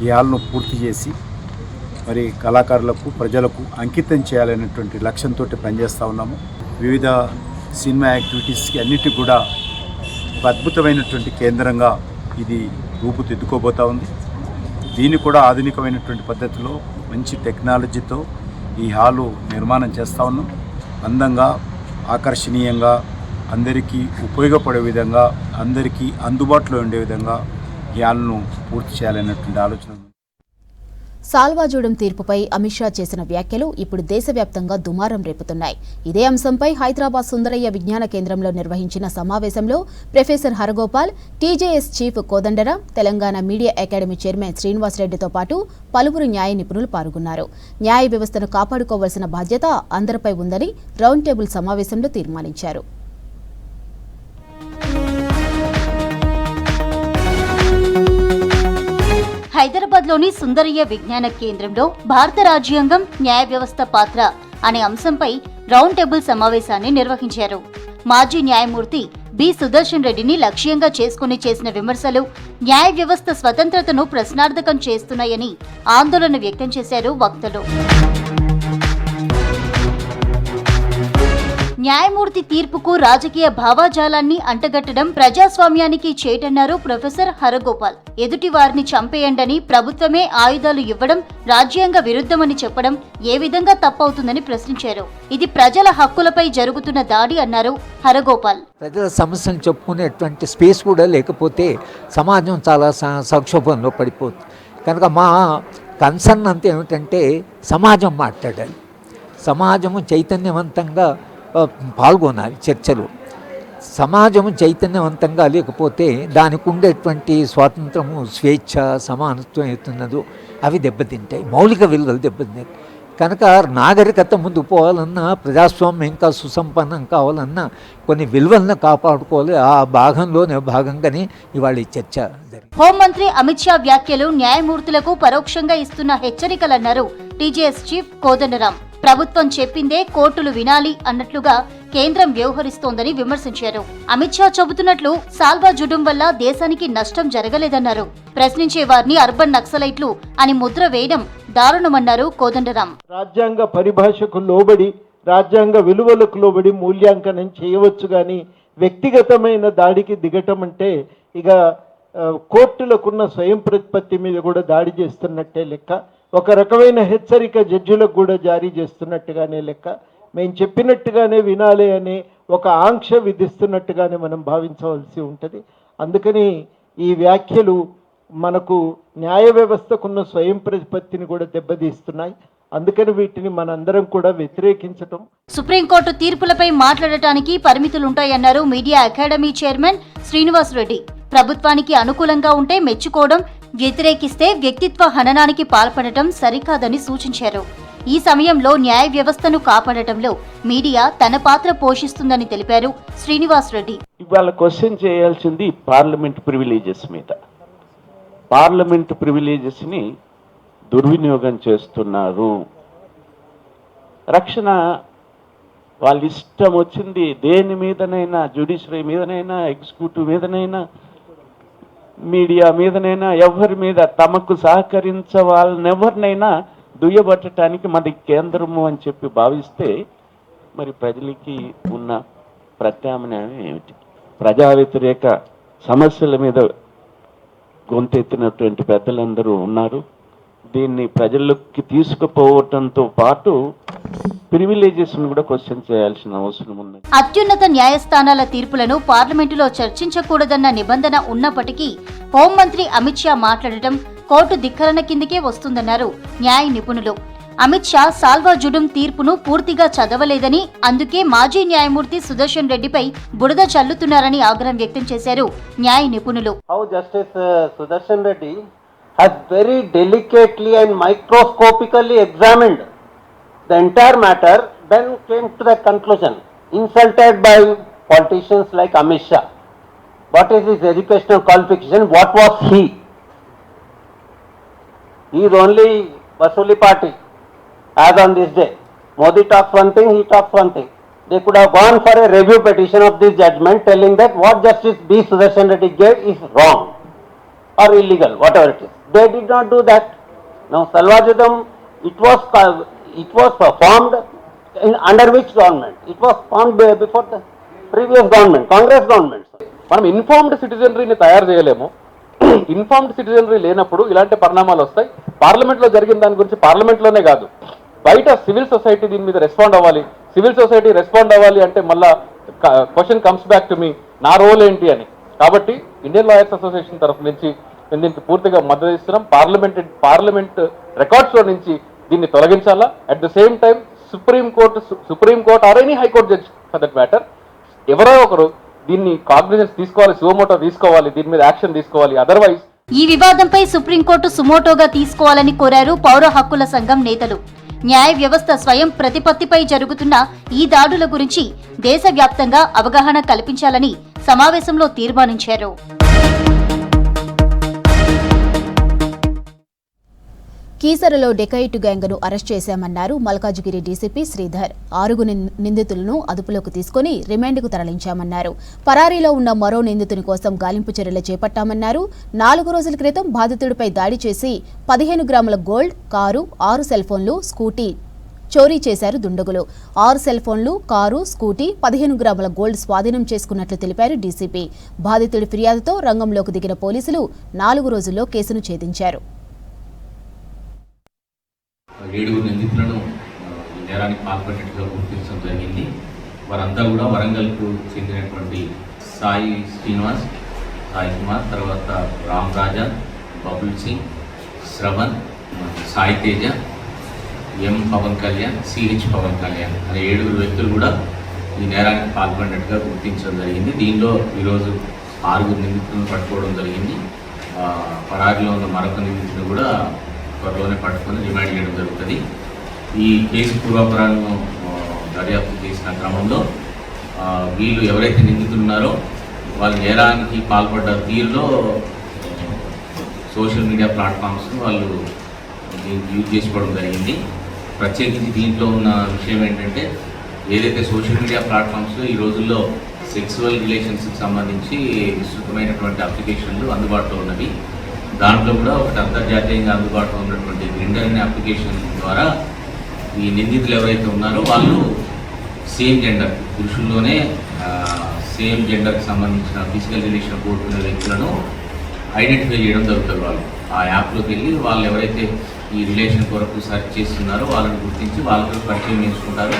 ఈ హాల్ను పూర్తి చేసి మరి కళాకారులకు, ప్రజలకు అంకితం చేయాలనేటువంటి లక్ష్యంతో పనిచేస్తూ ఉన్నాము. వివిధ సినిమా యాక్టివిటీస్కి అన్నిటికి కూడా ఒక అద్భుతమైనటువంటి కేంద్రంగా ఇది రూపుదిద్దుకోబోతూ ఉంది. దీన్ని కూడా ఆధునికమైనటువంటి పద్ధతిలో మంచి టెక్నాలజీతో ఈ హాలు నిర్మాణం చేస్తూ ఉన్నాం. అందంగా, ఆకర్షణీయంగా, అందరికీ ఉపయోగపడే విధంగా, అందరికీ అందుబాటులో ఉండే విధంగా ఈ హాల్ను పూర్తి చేయాలనేటువంటి ఆలోచన. సాల్వాజూడం తీర్పుపై అమిత్ షా చేసిన వ్యాఖ్యలు ఇప్పుడు దేశవ్యాప్తంగా దుమారం రేపుతున్నాయి. ఇదే అంశంపై హైదరాబాద్ సుందరయ్య విజ్ఞాన కేంద్రంలో నిర్వహించిన సమావేశంలో professor Haragopal, TJS chief Kodandaram, Telangana Media Academy chairman శ్రీనివాసరెడ్డితో పాటు పలువురు న్యాయ నిపుణులు పాల్గొన్నారు. న్యాయ వ్యవస్థను కాపాడుకోవాల్సిన బాధ్యత అందరిపై ఉందని రౌండ్ టేబుల్ సమావేశంలో తీర్మానించారు. హైదరాబాద్లోని సుందరయ్య విజ్ఞాన కేంద్రంలో భారత రాజ్యాంగం, న్యాయ వ్యవస్థ పాత్ర అనే అంశంపై రౌండ్ టేబుల్ సమావేశాన్ని నిర్వహించారు. మాజీ న్యాయమూర్తి బి సుదర్శన్ రెడ్డిని లక్ష్యంగా చేసుకుని చేసిన విమర్శలు న్యాయ వ్యవస్థ స్వతంత్రతను ప్రశ్నార్థకం చేస్తున్నాయని ఆందోళన వ్యక్తం చేశారు వక్తలు. న్యాయమూర్తి తీర్పుకు రాజకీయ భావాజాలాన్ని అంటగట్టడం ప్రజాస్వామ్యానికి చేటన్నారు ప్రొఫెసర్ హరగోపాల్. ఎదుటి వారిని చంపేయండని ప్రభుత్వమే ఆయుధాలు ఇవ్వడం రాజ్యాంగ విరుద్ధమని చెప్పడం ఏ విధంగా తప్పవుతుందని ప్రశ్నించారు. ఇది ప్రజల హక్కులపై జరుగుతున్న దాడి అన్నారు హరగోపాల్. ప్రజల సమస్యను చెప్పుకునేటువంటి స్పేస్ కూడా లేకపోతే సమాజం చాలా సంక్షోభంలో పడిపోతుంది. కనుక మా కన్సర్న్ అంతా ఏమిటంటే సమాజం మాట్లాడాలి, సమాజము చైతన్యవంతంగా పాల్గొనాలి చర్చలు. సమాజము చైతన్యవంతంగా లేకపోతే దానికి ఉండేటువంటి స్వాతంత్రము, స్వేచ్ఛ, సమానత్వం అవుతున్నదో అవి దెబ్బతింటాయి, మౌలిక విలువలు దెబ్బతింటాయి. కనుక నాగరికత ముందు పోవాలన్నా, ప్రజాస్వామ్యం ఇంకా సుసంపన్నం కావాలన్నా కొన్ని విలువలను కాపాడుకోవాలి. ఆ భాగంగానే ఇవాళ ఈ చర్చ జరిగింది. హోంమంత్రి అమిత్ షా వ్యాఖ్యలు న్యాయమూర్తులకు పరోక్షంగా ఇస్తున్న హెచ్చరికలన్నారు టీజేఎస్ చీఫ్ కోదండరాం. ప్రభుత్వం చెప్పిందే కోర్టులు వినాలి అన్నట్లుగా కేంద్రం వ్యవహరిస్తోందని విమర్శించారు. అమిత్ షా చెబుతున్నట్లు సాల్వాజూడం వల్ల దేశానికి నష్టం జరగలేదన్నారు. ప్రశ్నించే వారిని అర్బన్ నక్సలైట్లు అని ముద్ర వేయడం దారుణమన్నారు కోదండరాం. రాజ్యాంగ పరిభాషకు లోబడి, రాజ్యాంగ విలువలకు లోబడి మూల్యాంకనం చేయవచ్చు, కానీ వ్యక్తిగతమైన దాడికి దిగటం అంటే ఇక కోర్టులకున్న స్వయం ప్రతిపత్తి మీద కూడా దాడి చేస్తున్నట్టే లెక్క. ఒక రకమైన హెచ్చరిక జడ్జిలకు కూడా జారీ చేస్తున్నట్టుగానే లెక్క. మేము చెప్పినట్టుగానే వినాలి అనే ఒక ఆంక్ష విధిస్తున్నట్టుగానే మనం భావించవలసి ఉంటుంది. అందుకని ఈ వ్యాఖ్యలు మనకు న్యాయ వ్యవస్థకున్న స్వయం ప్రతిపత్తిని కూడా దెబ్బతీస్తున్నాయి. అందుకని వీటిని మనందరం కూడా వ్యతిరేకించటం. సుప్రీంకోర్టు తీర్పులపై మాట్లాడటానికి పరిమితులుంటాయన్నారు మీడియా అకాడమీ చైర్మన్ శ్రీనివాసరెడ్డి. ప్రభుత్వానికి అనుకూలంగా ఉంటే మెచ్చుకోవడం, వ్యతిరేకిస్తే వ్యక్తిత్వ హననానికి పాల్పడటం సరికాదని సూచించారు. ఈ సమయంలో న్యాయ వ్యవస్థను కాపాడటంలో మీడియా తన పాత్ర పోషిస్తుందని తెలిపారు శ్రీనివాసరెడ్డి. ఇవాళ క్వశ్చన్ చేయాల్సింది పార్లమెంట్ ప్రివిలేజెస్ మీద. పార్లమెంట్ ప్రివిలేజెస్ ని దుర్వినియోగం చేస్తున్నారు. రక్షణ వాళ్ళ ఇష్టం వచ్చింది దేని మీదనైనా, జ్యుడిషియరీ మీదనైనా, ఎగ్జిక్యూటివ్ మీదనైనా, మీడియా మీదనైనా, ఎవరి మీద తమకు సహకరించే వాళ్ళనెవరినైనా దుయ్యబట్టడానికి మన కేంద్రము అని చెప్పి భావిస్తే మరి ప్రజలకి ఉన్న ప్రత్యామ్నాయం ఏమిటి? ప్రజా వ్యతిరేక సమస్యల మీద గొంతెత్తినటువంటి పెద్దలందరూ ఉన్నారు. దీన్ని ప్రజల్లోకి తీసుకుపోవటంతో పాటు ప్రివిలేజెస్ కూడా క్వశ్చన్ చేయాల్సిన అవసరం ఉంది. అత్యున్నత న్యాయస్థానాల తీర్పులను పార్లమెంటులో చర్చించకూడదన్న నిబంధన ఉన్నప్పటికీ హోంమంత్రి అమిత్ షా మాట్లాడటం కోర్టు ధిక్కరణ కిందకే వస్తుందన్నారు న్యాయ నిపుణులు. అమిత్ షా సాల్వాజూడం తీర్పును పూర్తిగా చదవలేదని, అందుకే మాజీ న్యాయమూర్తి సుదర్శన్ రెడ్డిపై బురద చల్లుతున్నారని ఆగ్రహం వ్యక్తం చేశారు న్యాయ నిపుణులు. How Justice Sudarshan Reddy has very delicately and microscopically examined the entire matter, then came to the conclusion, insulted by politicians like Amit Shah. What is his educational qualification? What was he? He is only Vasuli party. As on this day, Modi talks one thing, he talks one thing. They could have gone for a review petition of this judgment telling that what Justice B. Sudarshan Reddy gave is wrong or illegal, whatever it is. They did not do that. Now Salvajudam, it was performed under which government? It was formed before the previous government, Congress government. మనం informed సిటిజనరీని తయారు చేయలేము. Informed citizenry లేనప్పుడు ఇలాంటి పరిణామాలు వస్తాయి. పార్లమెంట్లో జరిగిన దాని గురించి పార్లమెంట్లోనే కాదు, బయట సివిల్ సొసైటీ దీని మీద రెస్పాండ్ అవ్వాలి. సివిల్ సొసైటీ రెస్పాండ్ అవ్వాలి అంటే మళ్ళా question comes back to me, నా రోల్ ఏంటి అని. కాబట్టి ఇండియన్ లాయర్స్ అసోసియేషన్ తరఫు నుంచి మేము దీనికి పూర్తిగా మద్దతు ఇస్తున్నాం. పార్లమెంట్ రికార్డ్స్లో నుంచి దీన్ని తొలగించాలా. At the same time supreme court or any high court judge for that matter ఎవరో ఒకరు దీన్ని కాగ్నిజెన్స్ తీసుకోవాలి, సుమోటో తీసుకోవాలి, దీని మీద యాక్షన్ తీసుకోవాలి. అదర్వైజ్ ఈ వివాదంపై సుప్రీంకోర్టు సుమోటోగా తీసుకోవాలని కోరారు పౌర హక్కుల సంఘం నేతలు. న్యాయ వ్యవస్థ స్వయం ప్రతిపత్తిపై జరుగుతున్న ఈ దాడుల గురించి దేశవ్యాప్తంగా అవగాహన కల్పించాలని సమావేశంలో తీర్మానించారు. కీసరలో డెకాయిట్ గ్యాంగ్ను అరెస్ట్ చేశామన్నారు మల్కాజిగిరి డీసీపీ శ్రీధర్. 6 నిందితులను అదుపులోకి తీసుకుని రిమాండ్కు తరలించామన్నారు. పరారీలో ఉన్న మరో నిందితుని కోసం గాలింపు చర్యలు చేపట్టామన్నారు. 4 రోజుల క్రితం బాధితుడిపై దాడి చేసి 15 గ్రాముల గోల్డ్, కారు, 6 సెల్ ఫోన్లు, స్కూటీ చోరీ చేశారు దుండగులు. 6 సెల్ ఫోన్లు, కారు, స్కూటీ, 15 గ్రాముల గోల్డ్ స్వాధీనం చేసుకున్నట్లు తెలిపారు డీసీపీ. బాధితుడి ఫిర్యాదుతో రంగంలోకి దిగిన పోలీసులు 4 రోజుల్లో కేసును ఛేదించారు. 7 నిందితులను నేరానికి పాల్పడినట్టుగా గుర్తించడం జరిగింది. వారంతా కూడా వరంగల్కు చెందినటువంటి సాయి శ్రీనివాస్, సాయి కుమార్, తర్వాత రామ్ రాజా, బబుల్ సింగ్, శ్రవణ్, సాయి తేజ, ఎం పవన్ కళ్యాణ్, సిహెచ్ పవన్ కళ్యాణ్ అనే 7 వ్యక్తులు కూడా ఈ నేరానికి పాల్పడినట్టుగా గుర్తించడం జరిగింది. దీనిలో ఈరోజు 6 నిందితులను పట్టుకోవడం జరిగింది. పరారీలో ఉన్న మరొక నిందితులు కూడా త్వరలోనే పట్టుకొని రిమాండ్ చేయడం జరుగుతుంది. ఈ కేసు పూర్వాపరాలను దర్యాప్తు చేసిన క్రమంలో వీళ్ళు ఎవరైతే నిందితులు ఉన్నారో వాళ్ళు నేరానికి పాల్పడ్డ తీరులో సోషల్ మీడియా ప్లాట్ఫామ్స్ వాళ్ళు దీనికి యూజ్ చేసుకోవడం జరిగింది. ప్రత్యేకించి దీంట్లో ఉన్న విషయం ఏంటంటే ఏదైతే సోషల్ మీడియా ప్లాట్ఫామ్స్లో ఈ రోజుల్లో సెక్సువల్ రిలేషన్స్కి సంబంధించి విస్తృతమైనటువంటి అప్లికేషన్లు అందుబాటులో ఉన్నవి. దాంట్లో కూడా ఒకటి అంతర్జాతీయంగా అందుబాటులో ఉన్నటువంటి గ్రిండర్ అనే అప్లికేషన్ ద్వారా ఈ నిందితులు ఎవరైతే ఉన్నారో వాళ్ళు సేమ్ జెండర్, పురుషుల్లోనే సేమ్ జెండర్కి సంబంధించిన ఫిజికల్ రిలేషన్ కోరుకునే వ్యక్తులను ఐడెంటిఫై చేయడం జరుగుతుంది. వాళ్ళు ఆ యాప్లోకి వెళ్ళి వాళ్ళు ఎవరైతే ఈ రిలేషన్ కొరకు సెర్చ్ చేస్తున్నారో వాళ్ళని గుర్తించి వాళ్ళతో పరిచయం పెంచుకుంటారు.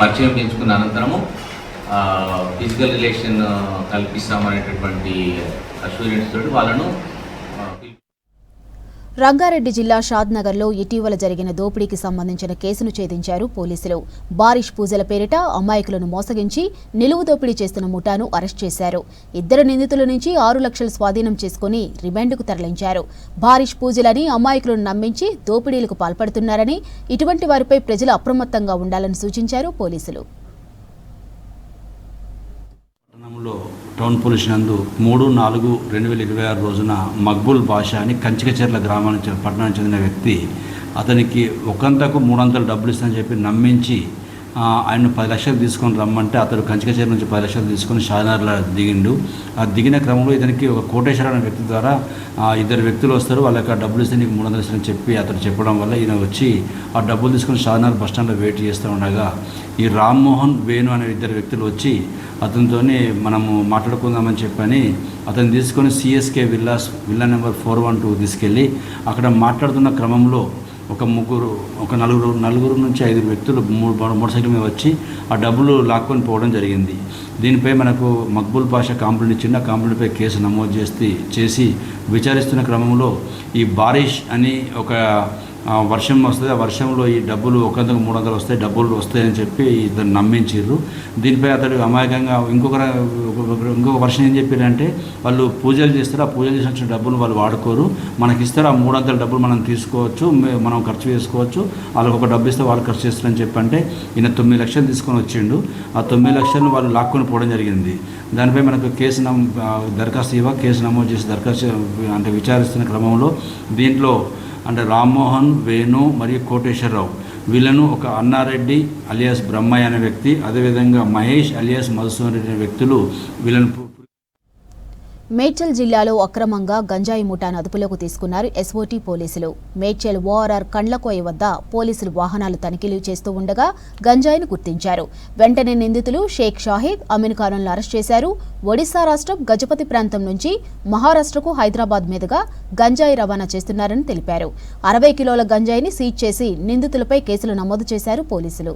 పరిచయం పెంచుకున్న అనంతరము ఫిజికల్ రిలేషన్ కల్పిస్తామనేటటువంటి అష్యూరెన్స్ తోటి వాళ్ళను. రంగారెడ్డి జిల్లా షాద్నగర్లో ఇటీవల జరిగిన దోపిడీకి సంబంధించిన కేసును ఛేదించారు పోలీసులు. బారిష్ పూజల పేరిట అమాయకులను మోసగించి నిలువు దోపిడీ చేస్తున్న ముఠాను అరెస్ట్ చేశారు. 2 నిందితుల నుంచి 6 లక్షలు స్వాధీనం చేసుకుని రిమాండ్కు తరలించారు. బారిష్ పూజలని అమాయకులను నమ్మించి దోపిడీలకు పాల్పడుతున్నారని, ఇటువంటి వారిపై ప్రజలు అప్రమత్తంగా ఉండాలని సూచించారు పోలీసులు. టౌన్ పోలీస్ నందు 3/4/2026 రోజున మక్బూల్ బాషా అని కంచికచెర్ల గ్రామానికి పట్టణానికి చెందిన వ్యక్తి అతనికి ఒకంతకు 300 డబ్బులు ఇస్తానని చెప్పి నమ్మించి ఆయన 10 లక్షలు తీసుకొని రమ్మంటే అతడు కంచికచెర్ల నుంచి 10 లక్షలు తీసుకొని షానార్లో దిగిండు. ఆ దిగిన క్రమంలో ఇతనికి ఒక కోటేశ్వర అనే వ్యక్తి ద్వారా 2 వ్యక్తులు వస్తారు, వాళ్ళకి ఆ డబ్బులు ఇస్తే నీకు 300 ఇస్తానని చెప్పి అతడు చెప్పడం వల్ల ఈయన వచ్చి ఆ డబ్బులు తీసుకొని షానార్ బస్టాండ్లో వెయిట్ చేస్తూ ఉండగా ఈ రామ్మోహన్, వేణు అనే 2 వ్యక్తులు వచ్చి అతనితో మనము మాట్లాడుకుందామని చెప్పని అతను తీసుకొని సిఎస్కే విల్లా నెంబర్ 412 తీసుకెళ్ళి అక్కడ మాట్లాడుతున్న క్రమంలో ఒక నలుగురు నుంచి 5 వ్యక్తులు మోటార్ సైకిల్ మీద వచ్చి ఆ డబ్బులు లాక్కొని పోవడం జరిగింది. దీనిపై మనకు మక్బూల్ బాషా కంప్లైంట్ ఇచ్చింది. ఆ కంప్లైంట్పై కేసు నమోదు చేసి విచారిస్తున్న క్రమంలో ఈ బారిష్ అని ఒక వర్షం వస్తుంది, ఆ వర్షంలో ఈ డబ్బులు ఒకంతకు 300 వస్తాయి, డబ్బులు వస్తాయని చెప్పి ఇతను నమ్మించారు. దీనిపై అతడు అమాయకంగా ఇంకొక వర్షం ఏం చెప్పారంటే వాళ్ళు పూజలు చేస్తారు, ఆ పూజలు చేసిన డబ్బులు వాళ్ళు వాడుకోరు, మనకి ఇస్తారు, ఆ 300 డబ్బులు మనం తీసుకోవచ్చు, మనం ఖర్చు చేసుకోవచ్చు, వాళ్ళకి ఒక డబ్బు ఇస్తే వాళ్ళు ఖర్చు చేస్తారని చెప్పంటే ఈయన 9 లక్షలు తీసుకొని వచ్చిండు. ఆ 9 లక్షలను వాళ్ళు లాక్కొని పోవడం జరిగింది. దానిపై మనకు కేసు నమోదు చేసి దరఖాస్తు అంటే విచారిస్తున్న క్రమంలో దీంట్లో అంటే రామ్మోహన్, వేణు మరియు కోటేశ్వరరావు వీళ్ళను ఒక అన్నారెడ్డి అలియాస్ బ్రహ్మయ్య అనే వ్యక్తి, అదేవిధంగా మహేష్ అలియాస్ మధుసూదన్ రెడ్డి అనే వ్యక్తులు వీళ్ళను. మేడ్చల్ జిల్లాలో అక్రమంగా గంజాయి ముఠాను అదుపులోకి తీసుకున్నారు ఎస్ఓటీ పోలీసులు. మేడ్చల్ ఓఆర్ఆర్ కండ్లకోయ వద్ద పోలీసులు వాహనాలు తనిఖీలు చేస్తూ ఉండగా గంజాయిని గుర్తించారు. వెంటనే నిందితులు షేక్ షాహిద్, అమీన్ ఖాన్లను అరెస్ట్ చేశారు. ఒడిశా రాష్ట్రం గజపతి ప్రాంతం నుంచి మహారాష్ట్రకు హైదరాబాద్ మీదుగా గంజాయి రవాణా చేస్తున్నారని తెలిపారు. 60 కిలోల గంజాయిని సీజ్ చేసి నిందితులపై కేసులు నమోదు చేశారు పోలీసులు.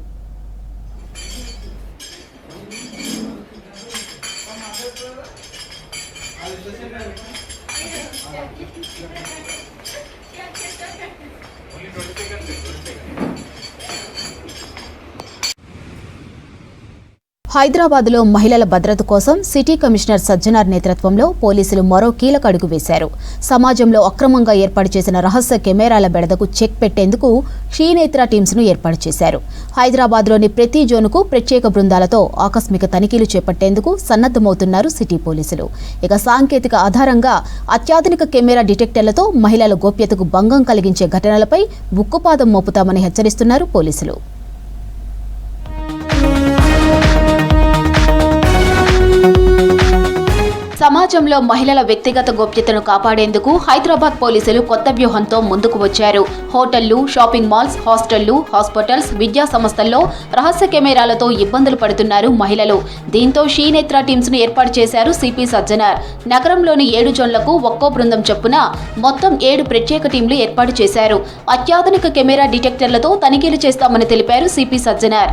హైదరాబాద్లో మహిళల భద్రత కోసం సిటీ కమిషనర్ సజ్జనార్ నేతృత్వంలో పోలీసులు మరో కీలక అడుగు వేశారు. సమాజంలో అక్రమంగా ఏర్పాటు చేసిన రహస్య కెమెరాల బెడదకు చెక్ పెట్టేందుకు క్షీనేత్ర టీమ్స్ను ఏర్పాటు చేశారు. హైదరాబాద్లోని ప్రతి జోనుకు ప్రత్యేక బృందాలతో ఆకస్మిక తనిఖీలు చేపట్టేందుకు సన్నద్ధమవుతున్నారు సిటీ పోలీసులు. ఇక సాంకేతిక ఆధారంగా అత్యాధునిక కెమెరా డిటెక్టర్లతో మహిళల గోప్యతకు భంగం కలిగించే ఘటనలపై ఉక్కుపాదం మోపుతామని హెచ్చరిస్తున్నారు పోలీసులు. సమాజంలో మహిళల వ్యక్తిగత గోప్యతను కాపాడేందుకు హైదరాబాద్ పోలీసులు కొత్త వ్యూహంతో ముందుకు వచ్చారు. హోటళ్లు, షాపింగ్ మాల్స్, హాస్టళ్లు, హాస్పిటల్స్, విద్యా సంస్థల్లో రహస్య కెమెరాలతో ఇబ్బందులు పడుతున్నారు మహిళలు. దీంతో క్షీనేత్ర టీమ్స్ ను ఏర్పాటు చేశారు సిపి సజ్జనార్. నగరంలోని 7 జోన్లకు ఒక్కో బృందం చొప్పున మొత్తం 7 ప్రత్యేక టీంలు ఏర్పాటు చేశారు. అత్యాధునిక కెమెరా డిటెక్టర్లతో తనిఖీలు చేస్తామని తెలిపారు సిపి సజ్జనార్.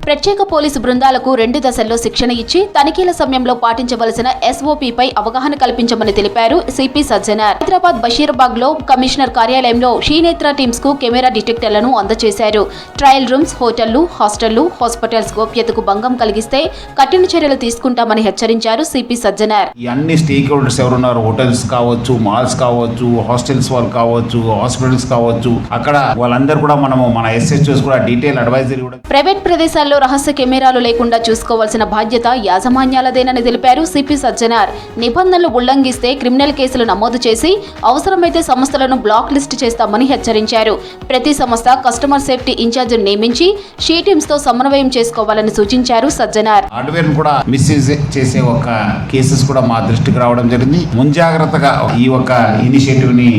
ప్రత్యేక పోలీసు బృందాలకు 2 దశల్లో శిక్షణ ఇచ్చి తనిఖీల సమయంలో పాటించవలసిన ఎస్ఓపీపై అవగాహన కల్పించమని తెలిపారు సిపి సజ్జనార్. హైదరాబాద్ బషీర్బాగ్ లో కమిషనర్ కార్యాలయంలో క్షీనేత్ర టీమ్స్ కు కెమెరా డిటెక్టర్లను అందజేశారు. ట్రయల్ రూమ్స్, హోటళ్లు, హాస్టళ్లు, హాస్పిటల్స్ గోప్యతకు భంగం కలిగిస్తే కఠిన చర్యలు తీసుకుంటామని హెచ్చరించారు సిపి సజ్జనార్. అన్ని స్టేక్ హోల్డర్స్ ఎవరున్నారు, హోటల్స్ కావచ్చు, మాల్స్ కావచ్చు, హాస్టల్స్ వాళ్ళు కావచ్చు, హాస్పిటల్స్ కావచ్చు, అక్కడ వాళ్ళందరూ కూడా మనము మన ఎస్హెచ్ఓస్ కూడా డీటెయిల్ అడ్వైజరీ కూడా. ప్రైవేట్ ప్రదేశాల్లో రహస్య కెమెరాలు లేకుండా చూసుకోవాల్సిన బాధ్యత యాజమాన్యాలదేనని తెలిపారు సిపి సజ్జనార్. నిబంధనలు ఉల్లంఘిస్తే క్రిమినల్ కేసులు నమోదు చేసి అవసరమైతే సంస్థలను బ్లాక్ లిస్ట్ చేస్తామని హెచ్చరించారు. ప్రతి సంస్థ కస్టమర్ సేఫ్టీ ఇన్ఛార్జ్ నియమించి షీ టీమ్స్ తో సమన్వయం చేసుకోవాలని సూచించారు సజ్జనార్. హార్డ్వేర్ కూడా మిస్యూజ్ చేసే ఒక కేసెస్ కూడా మా దృష్టికి రావడం జరిగింది. ముంజాగ్రత్తగా ఈ ఒక ఇనిషియేటివ్ ని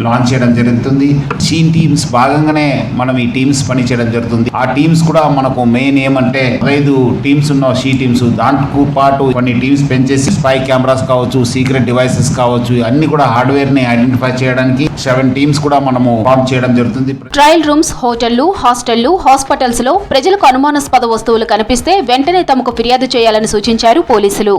లాంచ్ చేయడం జరుగుతుంది. షీ టీమ్స్ భాగంగానే మనం ఈ టీమ్స్ పని చేయడం జరుగుతుంది. ఆ టీమ్స్ కూడా మనకు మెయిన్ ఏమంటే 5 టీమ్స్ ఉన్న షీ టీమ్స్, దాంట్లో పాటు కొన్ని టీమ్స్ పెంచేసి స్పై కెమెరాస్ కావచ్చు, సీక్రెట్ డివైసెస్ కావచ్చు, అన్ని కూడా హార్డ్వేర్ ని ఐడెంటిఫై చేయడానికి 7 టీమ్స్ కూడా మనము ఫామ్ చేయడం జరుగుతుంది. ట్రయల్ రూమ్స్, హోటళ్లు, హాస్టళ్లు, హాస్పిటల్స్ లో ప్రజలకు అనుమానాస్పద వస్తువులు కనిపిస్తే వెంటనే తమకు ఫిర్యాదు చేయాలని సూచించారు పోలీసులు.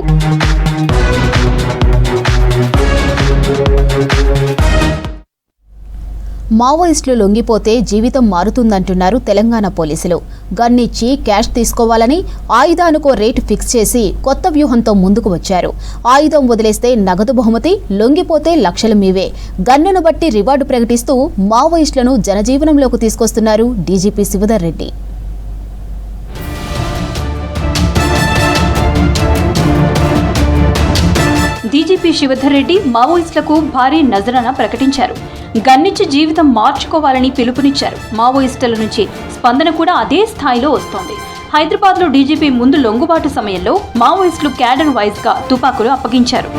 మావోయిస్టులు లొంగిపోతే జీవితం మారుతుందంటున్నారు తెలంగాణ పోలీసులు. గన్నిచ్చి క్యాష్ తీసుకోవాలని ఆయుధానికో రేటు ఫిక్స్ చేసి కొత్త వ్యూహంతో ముందుకు వచ్చారు. ఆయుధం వదిలేస్తే నగదు బహుమతి, లొంగిపోతే లక్షలు మీవే. గన్నును బట్టి రివార్డు ప్రకటిస్తూ మావోయిస్టులను జనజీవనంలోకి తీసుకొస్తున్నారు డీజీపీ శివధర్ రెడ్డి. డీజీపీ శివధర్ రెడ్డి మావోయిస్టులకు భారీ నజరానా ప్రకటించారు. గన్నిచ్చి జీవితం మార్చుకోవాలని పిలుపునిచ్చారు. మావోయిస్టుల నుంచి స్పందన కూడా అదే స్థాయిలో వస్తోంది. హైదరాబాద్లో డీజీపీ ముందు లొంగుబాటు సమయంలో మావోయిస్టులు క్యాడర్ వైజ్గా తుపాకులు అప్పగించారు.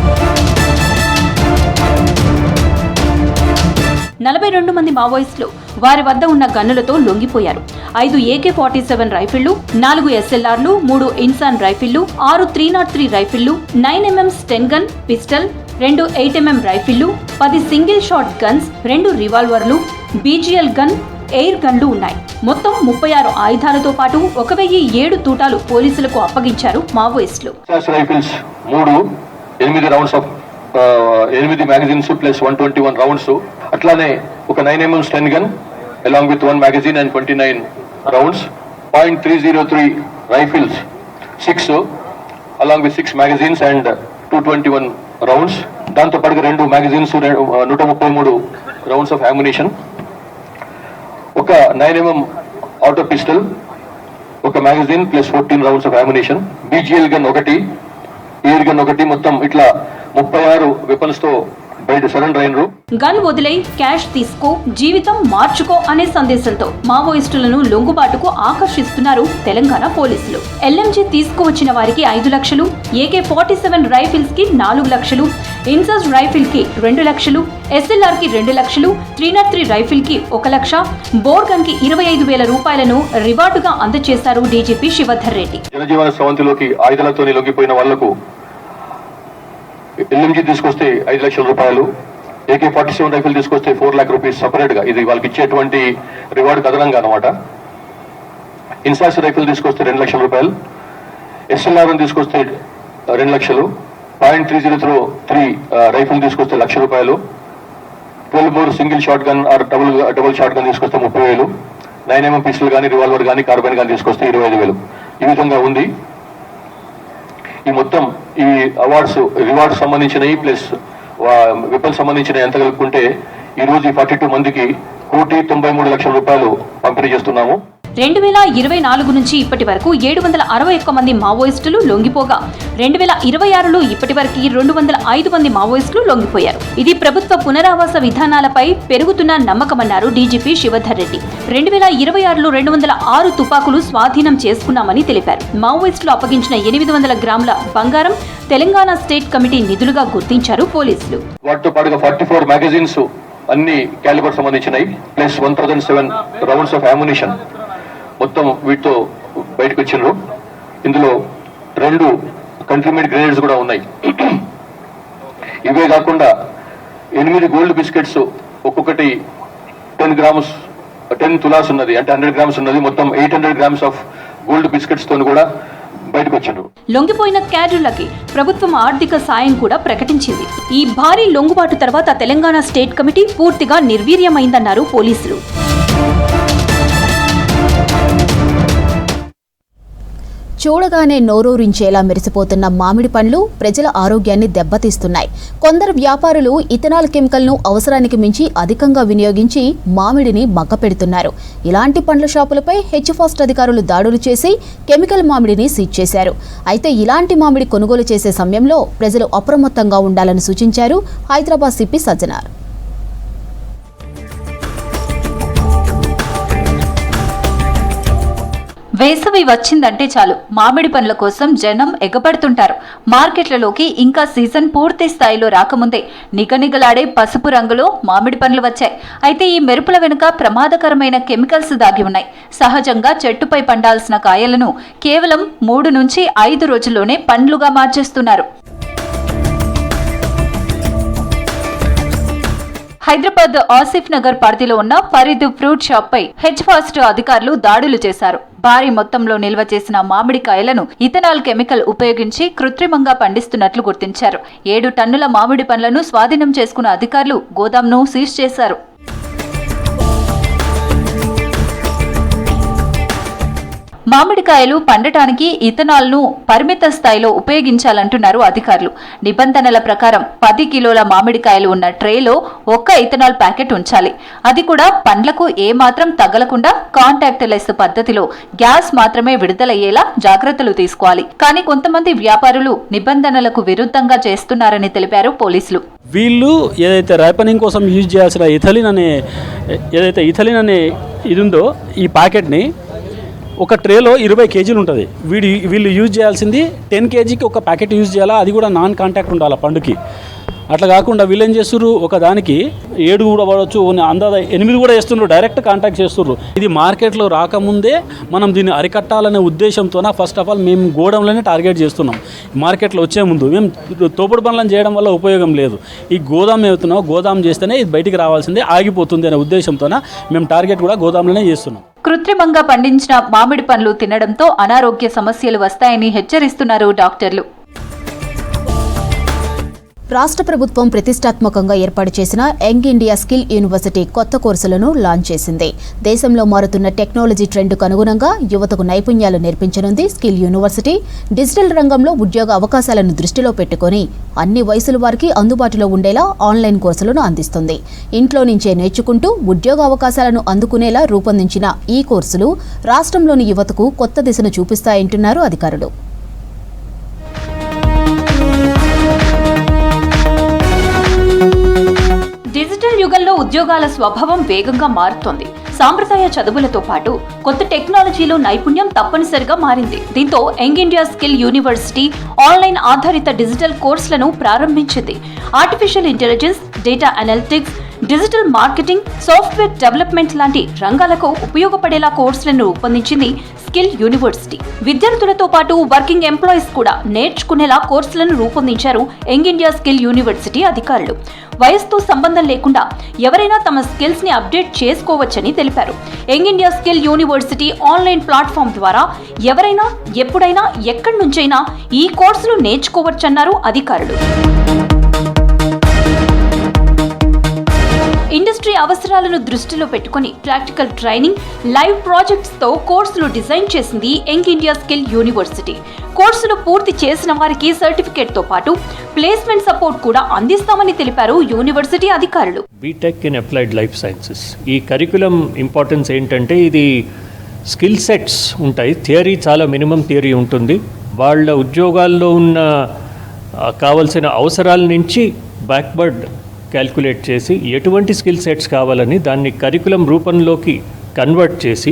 42 మంది మావోయిస్టులు వారి వద్ద ఉన్న గన్నులతో లొంగిపోయారు. 5 AK-47 రైఫిళ్లు, 4 SLRలు, 3 ఇన్సాన్ రైఫిళ్లు, 6 303 రైఫిళ్లు, 9mm sten gun pistol, 2 8mm రైఫిళ్లు, 10 సింగిల్ షాట్ గన్స్, 2 రివాల్వర్లు, BGL గన్, ఎయిర్ గన్లు ఉన్నాయి. మొత్తం 36 ఆయుధాలతో పాటు 1007 తూటాలు పోలీసులకు అప్పగించారు మావోయిస్టులు. Rifles 3, 8 rounds of 8 magazines plus 121 rounds, అట్లానే ఒక 9mm sten gun along with 1 magazine and 29 rounds, .303 rifles 6 along with 6 magazines and 221 rounds, దాంతో పాటుగా 2 magazines 133 rounds of ammunition, ఒక 9mm auto pistol, ఒక magazine plus 14 rounds of ammunition, BGL gun 1, air gun 1, మొత్తం ఇట్లా 36 weapons తో బయట surrender అయినరు. Gun వదిలై cash తీసుకో, జీవితం మార్చుకో అనే సందేశంతో మావోయిస్టులను లొంగుబాటుకు ఆకర్షిస్తున్నారు తెలంగాణ పోలీసులు. LMG తీసుకువచ్చిన వారికి 5 లక్షలు, AK-47 రైఫిల్స్ కి 4 లక్షలు, ఇన్సాస్ రైఫిల్ కి 2 లక్షలు, SLR కి 2 లక్షలు, 303 రైఫిల్ కి 1 లక్ష, బోర్ గన్ కి 25,000 రూపాయలను రివార్డుగా అందజేశారు డీజీపీ శివధర్ రెడ్డి. జనజీవన స్రవంతిలోకి ఆయుధాలతో లొంగిపోయిన వాళ్లకు LMG తీసుకొస్తే 5 లక్షల రూపాయలు, AK-47 రైఫిల్ తీసుకొస్తే 4 lakh రూపీస్ సపరేట్ గా, ఇది వాళ్ళకి ఇచ్చేటువంటి రివార్డు అదనంగా అనమాట. ఇన్సాస్ రైఫిల్ తీసుకొస్తే 2 లక్షల రూపాయలు, SLR తీసుకొస్తే 2 లక్షలు, .3003 రైఫిల్ తీసుకొస్తే ₹1,00,000, 12 bore single shot gun or double shot gun తీసుకొస్తే 30,000, 9mm పిస్టల్ కానీ రివాల్వర్ కానీ కార్బైన్ కానీ తీసుకొస్తే 25,000. ఈ విధంగా ఉంది. ఈ మొత్తం ఈ రివార్డ్స్ సంబంధించినవి ప్లస్ వెపన్స్ సంబంధించిన ఎంత కలుపుకుంటే ఈ రోజు ఈ 42 మందికి ₹1,93,00,000 పంపిణీ చేస్తున్నాము. 2024 నుంచి ఇప్పటి వరకు 761 మంది మావోయిస్టులు లొంగిపోగా 2026లో ఇప్పటి వరకు 205 మంది మావోయిస్టులు లొంగిపోయారు. ఇది ప్రభుత్వ పునరావాస విధానాలపై పెరుగుతున్న నమ్మకమన్నారు డీజీపీ శివధర్ రెడ్డి. 2026లో 206 తుపాకులు స్వాధీనం చేసుకున్నామని తెలిపారు. మావోయిస్టులు అప్పగించిన 800 గ్రాముల బంగారం తెలంగాణ స్టేట్ కమిటీ నిధులుగా గుర్తించారు పోలీసులు. వాటితో పాటుగా 44 మ్యాగజైన్స్ అన్ని క్యాలిబర్ సంబంధించినవి ప్లస్ 1007 రౌండ్స్ ఆఫ్ అమ్యునిషన్ మొత్తం వీటితో బయటకు వచ్చిండ్రు. ఇందులో 2 కంట్రీమేడ్ గ్రెనేడ్స్ కూడా ఉన్నాయి. ఇవే కాకుండా 8 గోల్డ్ బిస్కెట్స్ ఒక్కొక్కటి 10 తులాస్ ఉన్నది, అంటే 100 గ్రామ్స్ ఉన్నది. మొత్తం 800 గ్రామ్స్ ఆఫ్ గోల్డ్ బిస్కెట్స్ తో కూడా బయటకు వచ్చిండ్రు. లొంగిపోయిన క్యాడర్లకి ప్రభుత్వం ఆర్థిక సాయం కూడా ప్రకటించింది. ఈ భారీ లొంగుబాటు తర్వాత తెలంగాణ స్టేట్ కమిటీ పూర్తిగా నిర్వీర్యమైందన్నారు పోలీసులు. చూడగానే నోరూరించేలా మెరిసిపోతున్న మామిడి పండ్లు ప్రజల ఆరోగ్యాన్ని దెబ్బతీస్తున్నాయి. కొందరు వ్యాపారులు ఇథనాల్ కెమికల్ను అవసరానికి మించి అధికంగా వినియోగించి మామిడిని మగ్గపెడుతున్నారు. ఇలాంటి పండ్ల షాపులపై హెచ్ఫాస్ట్ అధికారులు దాడులు చేసి కెమికల్ మామిడిని సీజ్ చేశారు. అయితే ఇలాంటి మామిడి కొనుగోలు చేసే సమయంలో ప్రజలు అప్రమత్తంగా ఉండాలని సూచించారు హైదరాబాద్ సిపి సజ్జనార్. వేసవి వచ్చిందంటే చాలు మామిడి పండ్ల కోసం జనం ఎగబడుతుంటారు. మార్కెట్లలోకి ఇంకా సీజన్ పూర్తి స్థాయిలో రాకముందే నిగనిగలాడే పసుపు రంగులో మామిడి పండ్లు వచ్చాయి. అయితే ఈ మెరుపుల వెనుక ప్రమాదకరమైన కెమికల్స్ దాగి ఉన్నాయి. సహజంగా చెట్టుపై పండాల్సిన కాయలను కేవలం 3 నుంచి 5 రోజుల్లోనే పండ్లుగా మార్చేస్తున్నారు. హైదరాబాద్ ఆసిఫ్ నగర్ పరిధిలో ఉన్న ఫరీద్ ఫ్రూట్ షాప్ పై హెచ్ఫాస్ట్ అధికారులు దాడులు చేశారు. భారీ మొత్తంలో నిల్వ చేసిన మామిడికాయలను ఇథనాల్ కెమికల్ ఉపయోగించి కృత్రిమంగా పండిస్తున్నట్లు గుర్తించారు. 7 టన్నుల మామిడి పండ్లను స్వాధీనం చేసుకున్న అధికారులు గోదాంను సీజ్ చేశారు. మామిడికాయలు పండటానికి ఇథనాల్ను పరిమిత స్థాయిలో ఉపయోగించాలంటున్నారు అధికారులు. నిబంధనల ప్రకారం 10 కిలోల మామిడికాయలు ఉన్న ట్రేలో 1 ఇథనాల్ ప్యాకెట్ ఉంచాలి. అది కూడా పండ్లకు ఏమాత్రం తగలకుండా కాంటాక్ట్ లెస్ పద్ధతిలో గ్యాస్ మాత్రమే విడుదలయ్యేలా జాగ్రత్తలు తీసుకోవాలి. కానీ కొంతమంది వ్యాపారులు నిబంధనలకు విరుద్ధంగా చేస్తున్నారని తెలిపారు పోలీసులు. వీళ్ళు ఏదైతే రైపనింగ్ కోసం యూజ్ చేయాల్సిన ఇథలిన్ అనే ఇది ఉందో ఈ ప్యాకెట్ని ఒక ట్రేలో 20 కేజీలు ఉంటుంది. వీళ్ళు యూజ్ చేయాల్సింది 10 కేజీకి ఒక ప్యాకెట్ యూజ్ చేయాలా, అది కూడా నాన్ కాంటాక్ట్ ఉండాలి పండుకి. అట్లా కాకుండా వీళ్ళు ఏం చేస్తున్నారు, ఒక దానికి 7 కూడా పడవచ్చు, అందాజ 8 కూడా చేస్తున్నారు, డైరెక్ట్ కాంటాక్ట్ చేస్తున్నారు. ఇది మార్కెట్లో రాకముందే మనం దీన్ని అరికట్టాలనే ఉద్దేశంతోన ఫస్ట్ ఆఫ్ ఆల్ మేము గోడంలోనే టార్గెట్ చేస్తున్నాం. మార్కెట్లో వచ్చే ముందు మేము తోపుడు పనులను చేయడం వల్ల ఉపయోగం లేదు. ఈ గోదాం ఏమవుతున్నామో గోదాం చేస్తేనే ఇది బయటికి రావాల్సిందే, ఆగిపోతుంది అనే ఉద్దేశంతోన మేము టార్గెట్ కూడా గోదాంలోనే చేస్తున్నాం. కృత్రిమంగా పండించిన మామిడి పండ్లు తినడంతో అనారోగ్య సమస్యలు వస్తాయని హెచ్చరిస్తున్నారు డాక్టర్లు. రాష్ట్ర ప్రభుత్వం ప్రతిష్టాత్మకంగా ఏర్పాటు చేసిన యంగ్ ఇండియా స్కిల్ యూనివర్సిటీ కొత్త కోర్సులను లాంచ్ చేసింది. దేశంలో మారుతున్న టెక్నాలజీ ట్రెండ్కు అనుగుణంగా యువతకు నైపుణ్యాలు నేర్పించనుంది స్కిల్ యూనివర్సిటీ. డిజిటల్ రంగంలో ఉద్యోగ అవకాశాలను దృష్టిలో పెట్టుకుని అన్ని వయసుల వారికి అందుబాటులో ఉండేలా ఆన్లైన్ కోర్సులను అందిస్తుంది. ఇంట్లో నుంచే నేర్చుకుంటూ ఉద్యోగ అవకాశాలను అందుకునేలా రూపొందించిన ఈ కోర్సులు రాష్ట్రంలోని యువతకు కొత్త దిశను చూపిస్తాయంటున్నారు అధికారులు. డిజిటల్ యుగంలో ఉద్యోగాల స్వభావం వేగంగా మారుతోంది. సాంప్రదాయ చదువులతో పాటు కొత్త టెక్నాలజీలో నైపుణ్యం తప్పనిసరిగా మారింది. దీంతో young India skill university online ఆధారిత డిజిటల్ కోర్సులను ప్రారంభించింది. Artificial intelligence, data analytics, digital marketing, software development లాంటి రంగాలకు ఉపయోగపడేలా కోర్సులను రూపొందించింది స్కిల్ యూనివర్సిటీ. విద్యార్థులతో పాటు వర్కింగ్ ఎంప్లాయీస్ కూడా నేర్చుకునేలా కోర్సులను రూపొందించారు యంగ్ ఇండియా స్కిల్ యూనివర్సిటీ అధికారులు. వయసుతో సంబంధం లేకుండా ఎవరైనా తమ స్కిల్స్ ని అప్డేట్ చేసుకోవచ్చని తెలిపారు. Young India skill university online platform ద్వారా ఎవరైనా ఎప్పుడైనా ఎక్కడి నుంచైనా ఈ కోర్సులు నేర్చుకోవచ్చన్నారు అధికారులు. ఇండస్ట్రీ అవసరాలను దృష్టిలో పెట్టుకుని ప్రాక్టికల్ ట్రైనింగ్, లైవ్ ప్రాజెక్ట్స్ తో కోర్సులు డిజైన్ చేసింది యంగ్ ఇండియా స్కిల్ యూనివర్సిటీ. కోర్సులు పూర్తి చేసిన వారికి సర్టిఫికేట్ తో పాటు ప్లేస్మెంట్ సపోర్ట్ కూడా అందిస్తామని తెలిపారు యూనివర్సిటీ అధికారులు. BTech in applied life sciences ఈ కరికులం ఇంపార్టెన్స్ ఏంటంటే ఇది స్కిల్ సెట్స్ ఉంటాయి. థియరీ చాలా మినిమం థియరీ ఉంటుంది. వాళ్ళ ఉద్యోగాల్లో ఉన్న కావాల్సిన అవసరాల నుంచి బ్యాక్వర్డ్ క్యాల్కులేట్ చేసి ఎటువంటి స్కిల్ సెట్స్ కావాలని దాన్ని కరికులం రూపంలోకి కన్వర్ట్ చేసి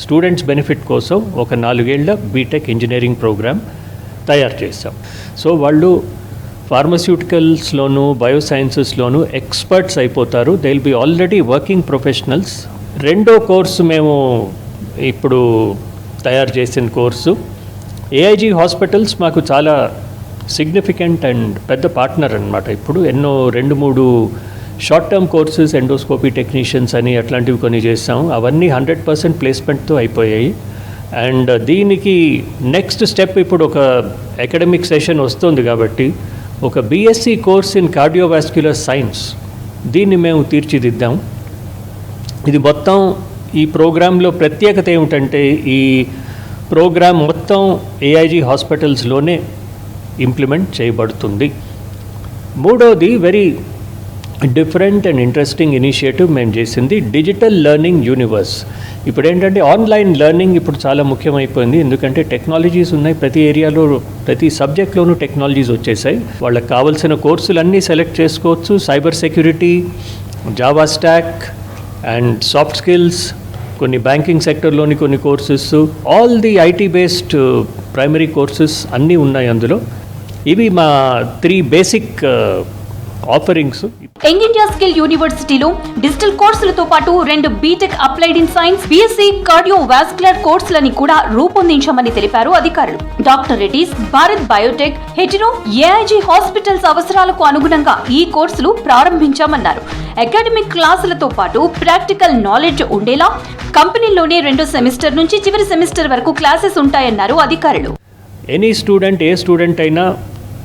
స్టూడెంట్స్ బెనిఫిట్ కోసం ఒక 4 ఏళ్ల బీటెక్ ఇంజనీరింగ్ ప్రోగ్రామ్ తయారు చేస్తాం. సో వాళ్ళు ఫార్మస్యూటికల్స్లోను బయోసైన్సెస్లోను ఎక్స్పర్ట్స్ అయిపోతారు. They will B already working professionals. రెండో కోర్సు మేము ఇప్పుడు తయారు చేసిన కోర్సు ఏఐజీ హాస్పిటల్స్ మాకు చాలా సిగ్నిఫికెంట్ అండ్ పెద్ద పార్ట్నర్ అన్నమాట. ఇప్పుడు ఎన్నో 2-3 short term courses endoscopy technicians అని అట్లాంటివి కొన్ని చేస్తాం. అవన్నీ 100% ప్లేస్మెంట్తో అయిపోయాయి. అండ్ దీనికి నెక్స్ట్ స్టెప్ ఇప్పుడు ఒక అకాడమిక్ సెషన్ వస్తుంది కాబట్టి ఒక BSc course in cardiovascular science దీన్ని మేము తీర్చిదిద్దాం. ఇది మొత్తం ఈ ప్రోగ్రాంలో ప్రత్యేకత ఏమిటంటే ఈ ప్రోగ్రాం మొత్తం ఏఐజీ హాస్పిటల్స్లోనే ఇంప్లిమెంట్ చేయబడుతుంది. మూడోది very different and interesting initiative మేము చేసింది డిజిటల్ లెర్నింగ్ యూనివర్స్. ఇప్పుడు ఏంటంటే ఆన్లైన్ లెర్నింగ్ ఇప్పుడు చాలా ముఖ్యమైపోయింది. ఎందుకంటే టెక్నాలజీస్ ఉన్నాయి, ప్రతి ఏరియాలో ప్రతి సబ్జెక్ట్లోనూ టెక్నాలజీస్ వచ్చేసాయి. వాళ్ళకి కావాల్సిన కోర్సులన్నీ సెలెక్ట్ చేసుకోవచ్చు. Cyber security, Java stack and soft skills, కొన్ని బ్యాంకింగ్ సెక్టర్లోని కొన్ని courses, all the IT based primary courses అన్నీ ఉన్నాయి అందులో. ఇవి మా 3 basic offerings. Young India skill యూనివర్సిటీలో డిజిటల్ కోర్సులతో పాటు 2 BTech applied in science, BSc cardiovascular కోర్సులని కూడా రూపొందించామని తెలిపారు అధికారులు. Doctor Reddy's, Bharat Biotech, Hetero, AIG hospitals అవసరాలకు అనుగుణంగా ఈ కోర్సులు ప్రారంభించామన్నారు. అకాడమిక్ క్లాసులతో పాటు ప్రాక్టికల్ నాలెడ్జ్ ఉండేలా కంపెనీలోనే 2వ సెమిస్టర్ నుంచి చివరి సెమిస్టర్ వరకు క్లాసెస్ ఉంటాయన్నారు అధికారులు. ఎనీ స్టూడెంట్, ఏ స్టూడెంట్ అయినా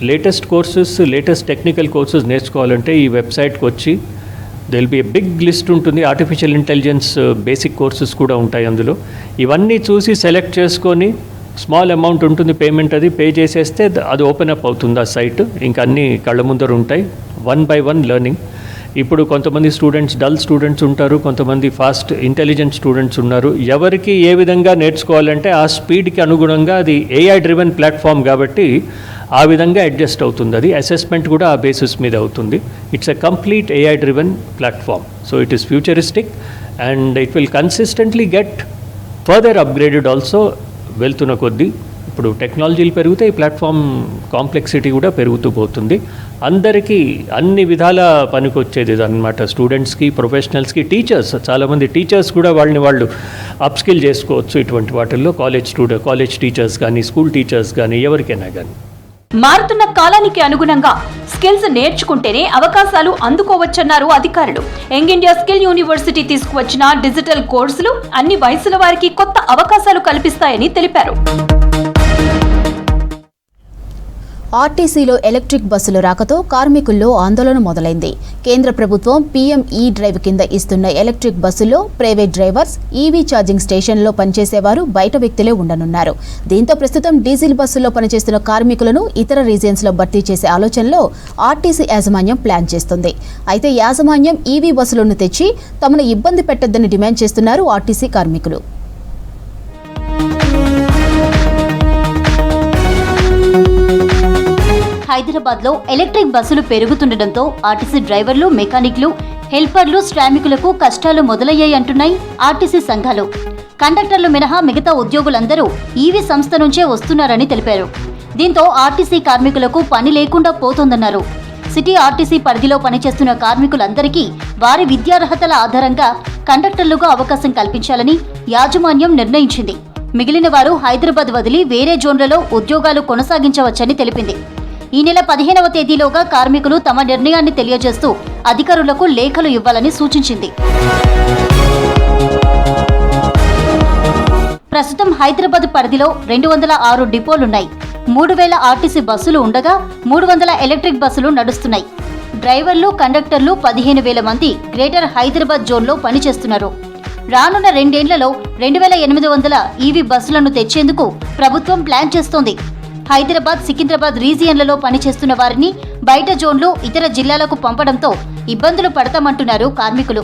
latest courses, latest technical courses నేర్చుకోవాలంటే ఈ వెబ్సైట్కి వచ్చి they will be a big list ఉంటుంది. ఆర్టిఫిషియల్ ఇంటెలిజెన్స్ బేసిక్ కోర్సెస్ కూడా ఉంటాయి అందులో. ఇవన్నీ చూసి సెలెక్ట్ చేసుకొని స్మాల్ అమౌంట్ ఉంటుంది పేమెంట్, అది పే చేసేస్తే అది ఓపెన్ అప్ అవుతుంది ఆ సైట్. ఇంకా అన్నీ కళ్ళ ముందర ఉంటాయి. 1 by 1 లెర్నింగ్. ఇప్పుడు కొంతమంది స్టూడెంట్స్ డల్ స్టూడెంట్స్ ఉంటారు, కొంతమంది ఫాస్ట్ ఇంటెలిజెంట్ స్టూడెంట్స్ ఉన్నారు. ఎవరికి ఏ విధంగా నేర్చుకోవాలంటే ఆ స్పీడ్కి అనుగుణంగా అది ఏఐ డ్రివెన్ ప్లాట్ఫామ్ కాబట్టి ఆ విధంగా అడ్జస్ట్ అవుతుంది. అది అసెస్మెంట్ కూడా ఆ బేసిస్ మీద అవుతుంది. It's a complete AI driven platform. So it is futuristic and it will consistently get further upgraded also వెళ్తున్న కొద్దీ. ఇప్పుడు టెక్నాలజీలు పెరిగితే ఈ ప్లాట్ఫామ్ కాంప్లెక్సిటీ కూడా పెరుగుతూ పోతుంది. అందరికీ అన్ని విధాల పనికొచ్చేది అన్నమాట. స్టూడెంట్స్కి, ప్రొఫెషనల్స్కి, టీచర్స్, చాలామంది టీచర్స్ కూడా వాళ్ళు అప్ స్కిల్ చేసుకోవచ్చు ఇటువంటి వాటిల్లో. కాలేజ్ టీచర్స్ కానీ, స్కూల్ టీచర్స్ కానీ, ఎవరికైనా కానీ. మారుతున్న కాలానికి అనుగుణంగా స్కిల్స్ నేర్చుకుంటేనే అవకాశాలు అందుకోవచ్చన్నారు అధికారులు. యంగ్ ఇండియా స్కిల్ యూనివర్సిటీ తీసుకువచ్చిన డిజిటల్ కోర్సులు అన్ని వయసుల వారికి కొత్త అవకాశాలు కల్పిస్తాయని తెలిపారు. ఆర్టీసీలో ఎలక్ట్రిక్ బస్సులు రాకతో కార్మికుల్లో ఆందోళన మొదలైంది. కేంద్ర ప్రభుత్వం పీఎం ఈ డ్రైవ్ కింద ఇస్తున్న ఎలక్ట్రిక్ బస్సుల్లో ప్రైవేట్ డ్రైవర్స్, ఈవీ ఛార్జింగ్ స్టేషన్లో పనిచేసేవారు బయట వ్యక్తులే ఉండనున్నారు. దీంతో ప్రస్తుతం డీజిల్ బస్సుల్లో పనిచేస్తున్న కార్మికులను ఇతర రీజియన్స్లో భర్తీ చేసే ఆలోచనలో ఆర్టీసీ యాజమాన్యం ప్లాన్ చేస్తుంది. అయితే యాజమాన్యం ఈవీ బస్సులను తెచ్చి తమను ఇబ్బంది పెట్టొద్దని డిమాండ్ చేస్తున్నారు ఆర్టీసీ కార్మికులు. హైదరాబాద్లో ఎలక్ట్రిక్ బస్సులు పెరుగుతుండటంతో ఆర్టీసీ డ్రైవర్లు, మెకానిక్లు, హెల్పర్లు, శ్రామికులకు కష్టాలు మొదలయ్యాయి అంటున్నాయి ఆర్టీసీ సంఘాలు. కండక్టర్లు మినహా మిగతా ఉద్యోగులందరూ ఈవీ సంస్థ నుంచే వస్తున్నారని తెలిపారు. దీంతో ఆర్టీసీ కార్మికులకు పని లేకుండా పోతోందన్నారు. సిటీ ఆర్టీసీ పరిధిలో పనిచేస్తున్న కార్మికులందరికీ వారి విద్యార్హతల ఆధారంగా కండక్టర్లుగా అవకాశం కల్పించాలని యాజమాన్యం నిర్ణయించింది. మిగిలిన వారు హైదరాబాద్ వదిలి వేరే జోన్లలో ఉద్యోగాలు కొనసాగించవచ్చని తెలిపింది. ఈ నెల 15వ తేదీలోగా కార్మికులు తమ నిర్ణయాన్ని తెలియజేస్తూ అధికారులకు లేఖలు ఇవ్వాలని సూచించింది. ప్రస్తుతం హైదరాబాద్ పరిధిలో 206 డిపోలున్నాయి. 3000 ఆర్టీసీ బస్సులు ఉండగా 300 ఎలక్ట్రిక్ బస్సులు నడుస్తున్నాయి. డ్రైవర్లు, కండక్టర్లు 15,000 మంది గ్రేటర్ హైదరాబాద్ జోన్లో పనిచేస్తున్నారు. రానున్న 2 ఏళ్లలో 2800 ఈవీ బస్సులను తెచ్చేందుకు ప్రభుత్వం ప్లాన్ చేస్తోంది. హైదరాబాద్, సికింద్రాబాద్ రీజియన్లలో పనిచేస్తున్న వారిని బయట జోన్లు, ఇతర జిల్లాలకు పంపడంతో ఇబ్బందులు పడతామంటున్నారు కార్మికులు.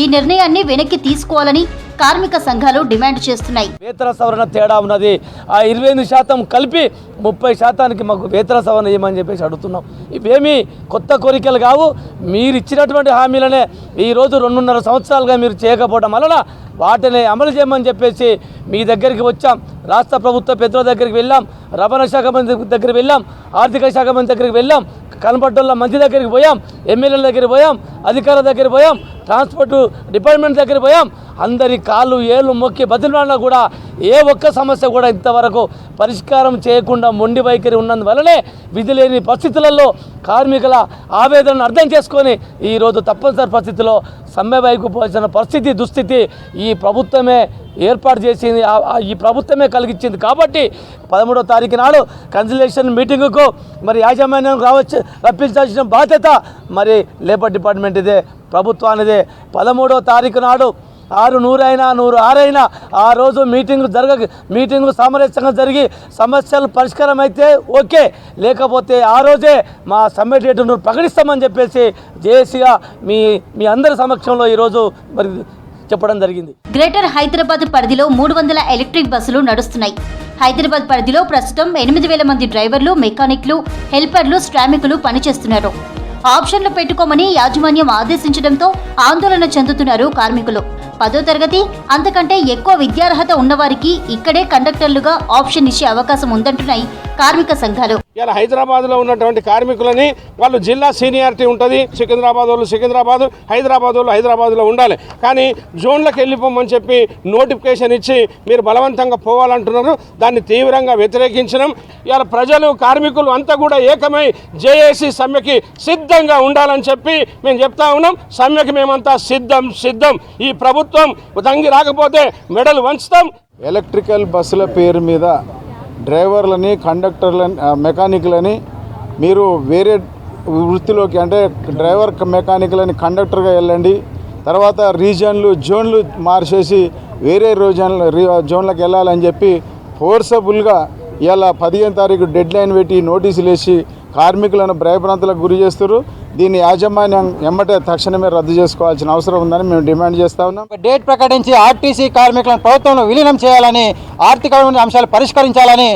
ఈ నిర్ణయాన్ని వెనక్కి తీసుకోవాలని కార్మిక సంఘాలు డిమాండ్ చేస్తున్నాయి. వేతన సవరణ తేడా ఉన్నది. ఆ 25% కలిపి 30% మాకు వేతన సవరణ చేయమని చెప్పేసి అడుగుతున్నాం. ఇవేమీ కొత్త కోరికలు కావు. మీరు ఇచ్చినటువంటి హామీలనే ఈరోజు 2.5 సంవత్సరాలుగా మీరు చేయకపోవడం వలన వాటిని అమలు చేయమని చెప్పేసి మీ దగ్గరికి వచ్చాం. రాష్ట్ర ప్రభుత్వ పెద్దల దగ్గరికి వెళ్ళాం, రవాణా శాఖ మంత్రి దగ్గరికి వెళ్ళాం, ఆర్థిక శాఖ మంత్రి దగ్గరికి వెళ్ళాం, కనపడ్డోళ్ళ మంత్రి దగ్గరికి పోయాం, ఎమ్మెల్యేల దగ్గరికి పోయాం, అధికారుల దగ్గరికి పోయాం, ట్రాన్స్పోర్ట్ డిపార్ట్మెంట్ దగ్గరికి పోయాం. అందరి కాళ్ళు ఏళ్ళు మొక్కి బతిలాడినా కూడా ఏ ఒక్క సమస్య కూడా ఇంతవరకు పరిష్కారం చేయకుండా మొండి వైఖరి ఉన్నందువల్లనే విధి లేని పరిస్థితులలో కార్మికుల ఆవేదనను అర్థం చేసుకొని ఈరోజు తప్పనిసరి పరిస్థితిలో సమ్మె వైపు పోసిన దుస్థితి ఈ ప్రభుత్వమే ఏర్పాటు చేసింది, ఈ ప్రభుత్వమే కలిగించింది. కాబట్టి 13వ తారీఖు నాడు కన్సల్టేషన్ మీటింగుకు మరి యాజమాన్యం రప్పించాల్సిన బాధ్యత మరి లేబర్ డిపార్ట్మెంట్ ఇదే, ప్రభుత్వానిదే. 13వ తారీఖు నాడు 6 అయినా 106 అయినా ఆ రోజు మీటింగు సామరస్యంగా జరిగి సమస్యలు పరిష్కారం అయితే ఓకే, లేకపోతే ఆ రోజే మా సమ్మె డేటును ప్రకటిస్తామని చెప్పేసి జేఏసీగా మీ అందరి సమక్షంలో ఈరోజు మరి చెప్పడం జరిగింది. గ్రేటర్ హైదరాబాద్ పరిధిలో 300 ఎలక్ట్రిక్ బస్సులు నడుస్తున్నాయి. హైదరాబాద్ పరిధిలో ప్రస్తుతం 8,000 మంది డ్రైవర్లు, మెకానిక్లు, హెల్పర్లు, శ్రామికులు పనిచేస్తున్నారు. ఆప్షన్లు పెట్టుకోమని యాజమాన్యం ఆదేశించడంతో ఆందోళన చెందుతున్నారు కార్మికులు. 10వ తరగతి అంతకంటే ఎక్కువ విద్యార్హత ఉన్నవారికి ఇక్కడే కండక్టర్లుగా ఆప్షన్ ఇచ్చే అవకాశం ఉందంటున్నాయి కార్మిక సంఘాలు. ఇలా హైదరాబాద్లో ఉన్నటువంటి కార్మికులని వాళ్ళు జిల్లా సీనియారిటీ ఉంటుంది. సికింద్రాబాద్ వాళ్ళు సికింద్రాబాద్, హైదరాబాద్ వాళ్ళు హైదరాబాద్లో ఉండాలి. కానీ జోన్లకు వెళ్ళిపోమని చెప్పి నోటిఫికేషన్ ఇచ్చి మీరు బలవంతంగా పోవాలంటున్నారు. దాన్ని తీవ్రంగా వ్యతిరేకించడం. ఇలా ప్రజలు, కార్మికులు అంతా కూడా ఏకమై జేఏసీ సమ్మెకి సిద్ధంగా ఉండాలని చెప్పి మేము చెప్తా ఉన్నాం. సమ్మెకి మేమంతా సిద్ధం. ఈ ప్రభుత్వం తంగి రాకపోతే మెడలు వంచుతాం. ఎలక్ట్రికల్ బస్సుల పేరు మీద డ్రైవర్లని, కండక్టర్లని, మెకానిక్లని మీరు వేరే వృత్తిలోకి అంటే డ్రైవర్, మెకానిక్లని కండక్టర్గా వెళ్ళండి. తర్వాత జోన్లు మార్చేసి వేరే జోన్లకు వెళ్ళాలని చెప్పి ఫోర్సబుల్గా ఇలా 15వ తారీఖు డెడ్ లైన్ పెట్టి నోటీసులు వేసి కార్మికులను భయభ్రాంతులకు గురి చేస్తారు. దీన్ని యాజమాన్యం తక్షణమే రద్దు చేసుకోవాల్సిన అవసరం ఉందని మేము డిమాండ్ చేస్తా ఉన్నాం. డేట్ ప్రకటించి ఆర్టీసీ కార్మికులను ప్రభుత్వంలో విలీనం చేయాలని, ఆర్థికమైన అంశాలు పరిష్కరించాలని,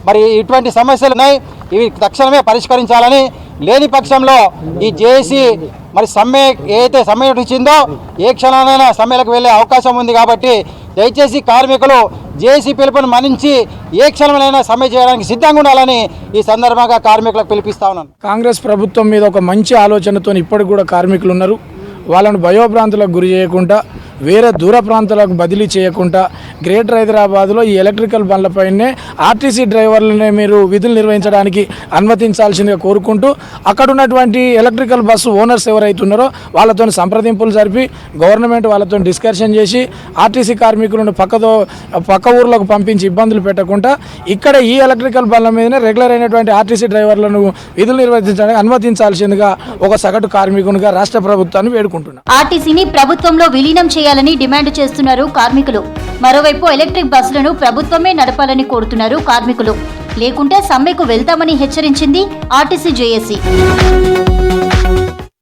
మరి ఇటువంటి సమస్యలు ఉన్నాయి, ఇవి తక్షణమే పరిష్కరించాలని. లేని పక్షంలో ఈ జేఏసీ మరి సమ్మె ఏదైతే సమ్మె ఇచ్చిందో ఏ క్షణానైనా సమ్మెలకు వెళ్ళే అవకాశం ఉంది. కాబట్టి దయచేసి కార్మికులు జేఏసీ పిలుపును మన్నించి ఏ క్షణమైనా సమ్మె చేయడానికి సిద్ధంగా ఉండాలని ఈ సందర్భంగా కార్మికులకు పిలిపిస్తా ఉన్నాను. కాంగ్రెస్ ప్రభుత్వం మీద ఒక మంచి ఆలోచనతో ఇప్పటికి కూడా కార్మికులు ఉన్నారు. వాళ్ళను భయోభ్రాంతులకు గురి చేయకుండా, వేరే దూర ప్రాంతాలకు బదిలీ చేయకుండా గ్రేటర్ హైదరాబాద్లో ఈ ఎలక్ట్రికల్ బండ్లపైనే ఆర్టీసీ డ్రైవర్లనే మీరు విధులు నిర్వహించడానికి అనుమతించాల్సిందిగా కోరుకుంటూ, అక్కడ ఉన్నటువంటి ఎలక్ట్రికల్ బస్సు ఓనర్స్ ఎవరైతే ఉన్నారో వాళ్ళతో సంప్రదింపులు జరిపి గవర్నమెంట్ వాళ్ళతో డిస్కషన్ చేసి ఆర్టీసీ కార్మికులను పక్క ఊర్లకు పంపించి ఇబ్బందులు పెట్టకుండా ఇక్కడ ఈ ఎలక్ట్రికల్ బండ్ల మీదనే రెగ్యులర్ అయినటువంటి ఆర్టీసీ డ్రైవర్లను విధులు నిర్వహించడానికి అనుమతించాల్సిందిగా ఒక సగటు కార్మికునిగా రాష్ట్ర ప్రభుత్వాన్ని వేడుకుంటున్నారు. ఆర్టీసీని ప్రభుత్వంలో విలీనం చేయాలని డిమాండ్ చేస్తున్నారు కార్మికులు. మరోవైపు ఎలక్ట్రిక్ బస్సులను ప్రభుత్వమే నడపాలని కోరుతున్నారు కార్మికులు. లేకుంటే సమ్మెకు వెళ్తామని హెచ్చరించింది ఆర్టీసీ జేఏసీ.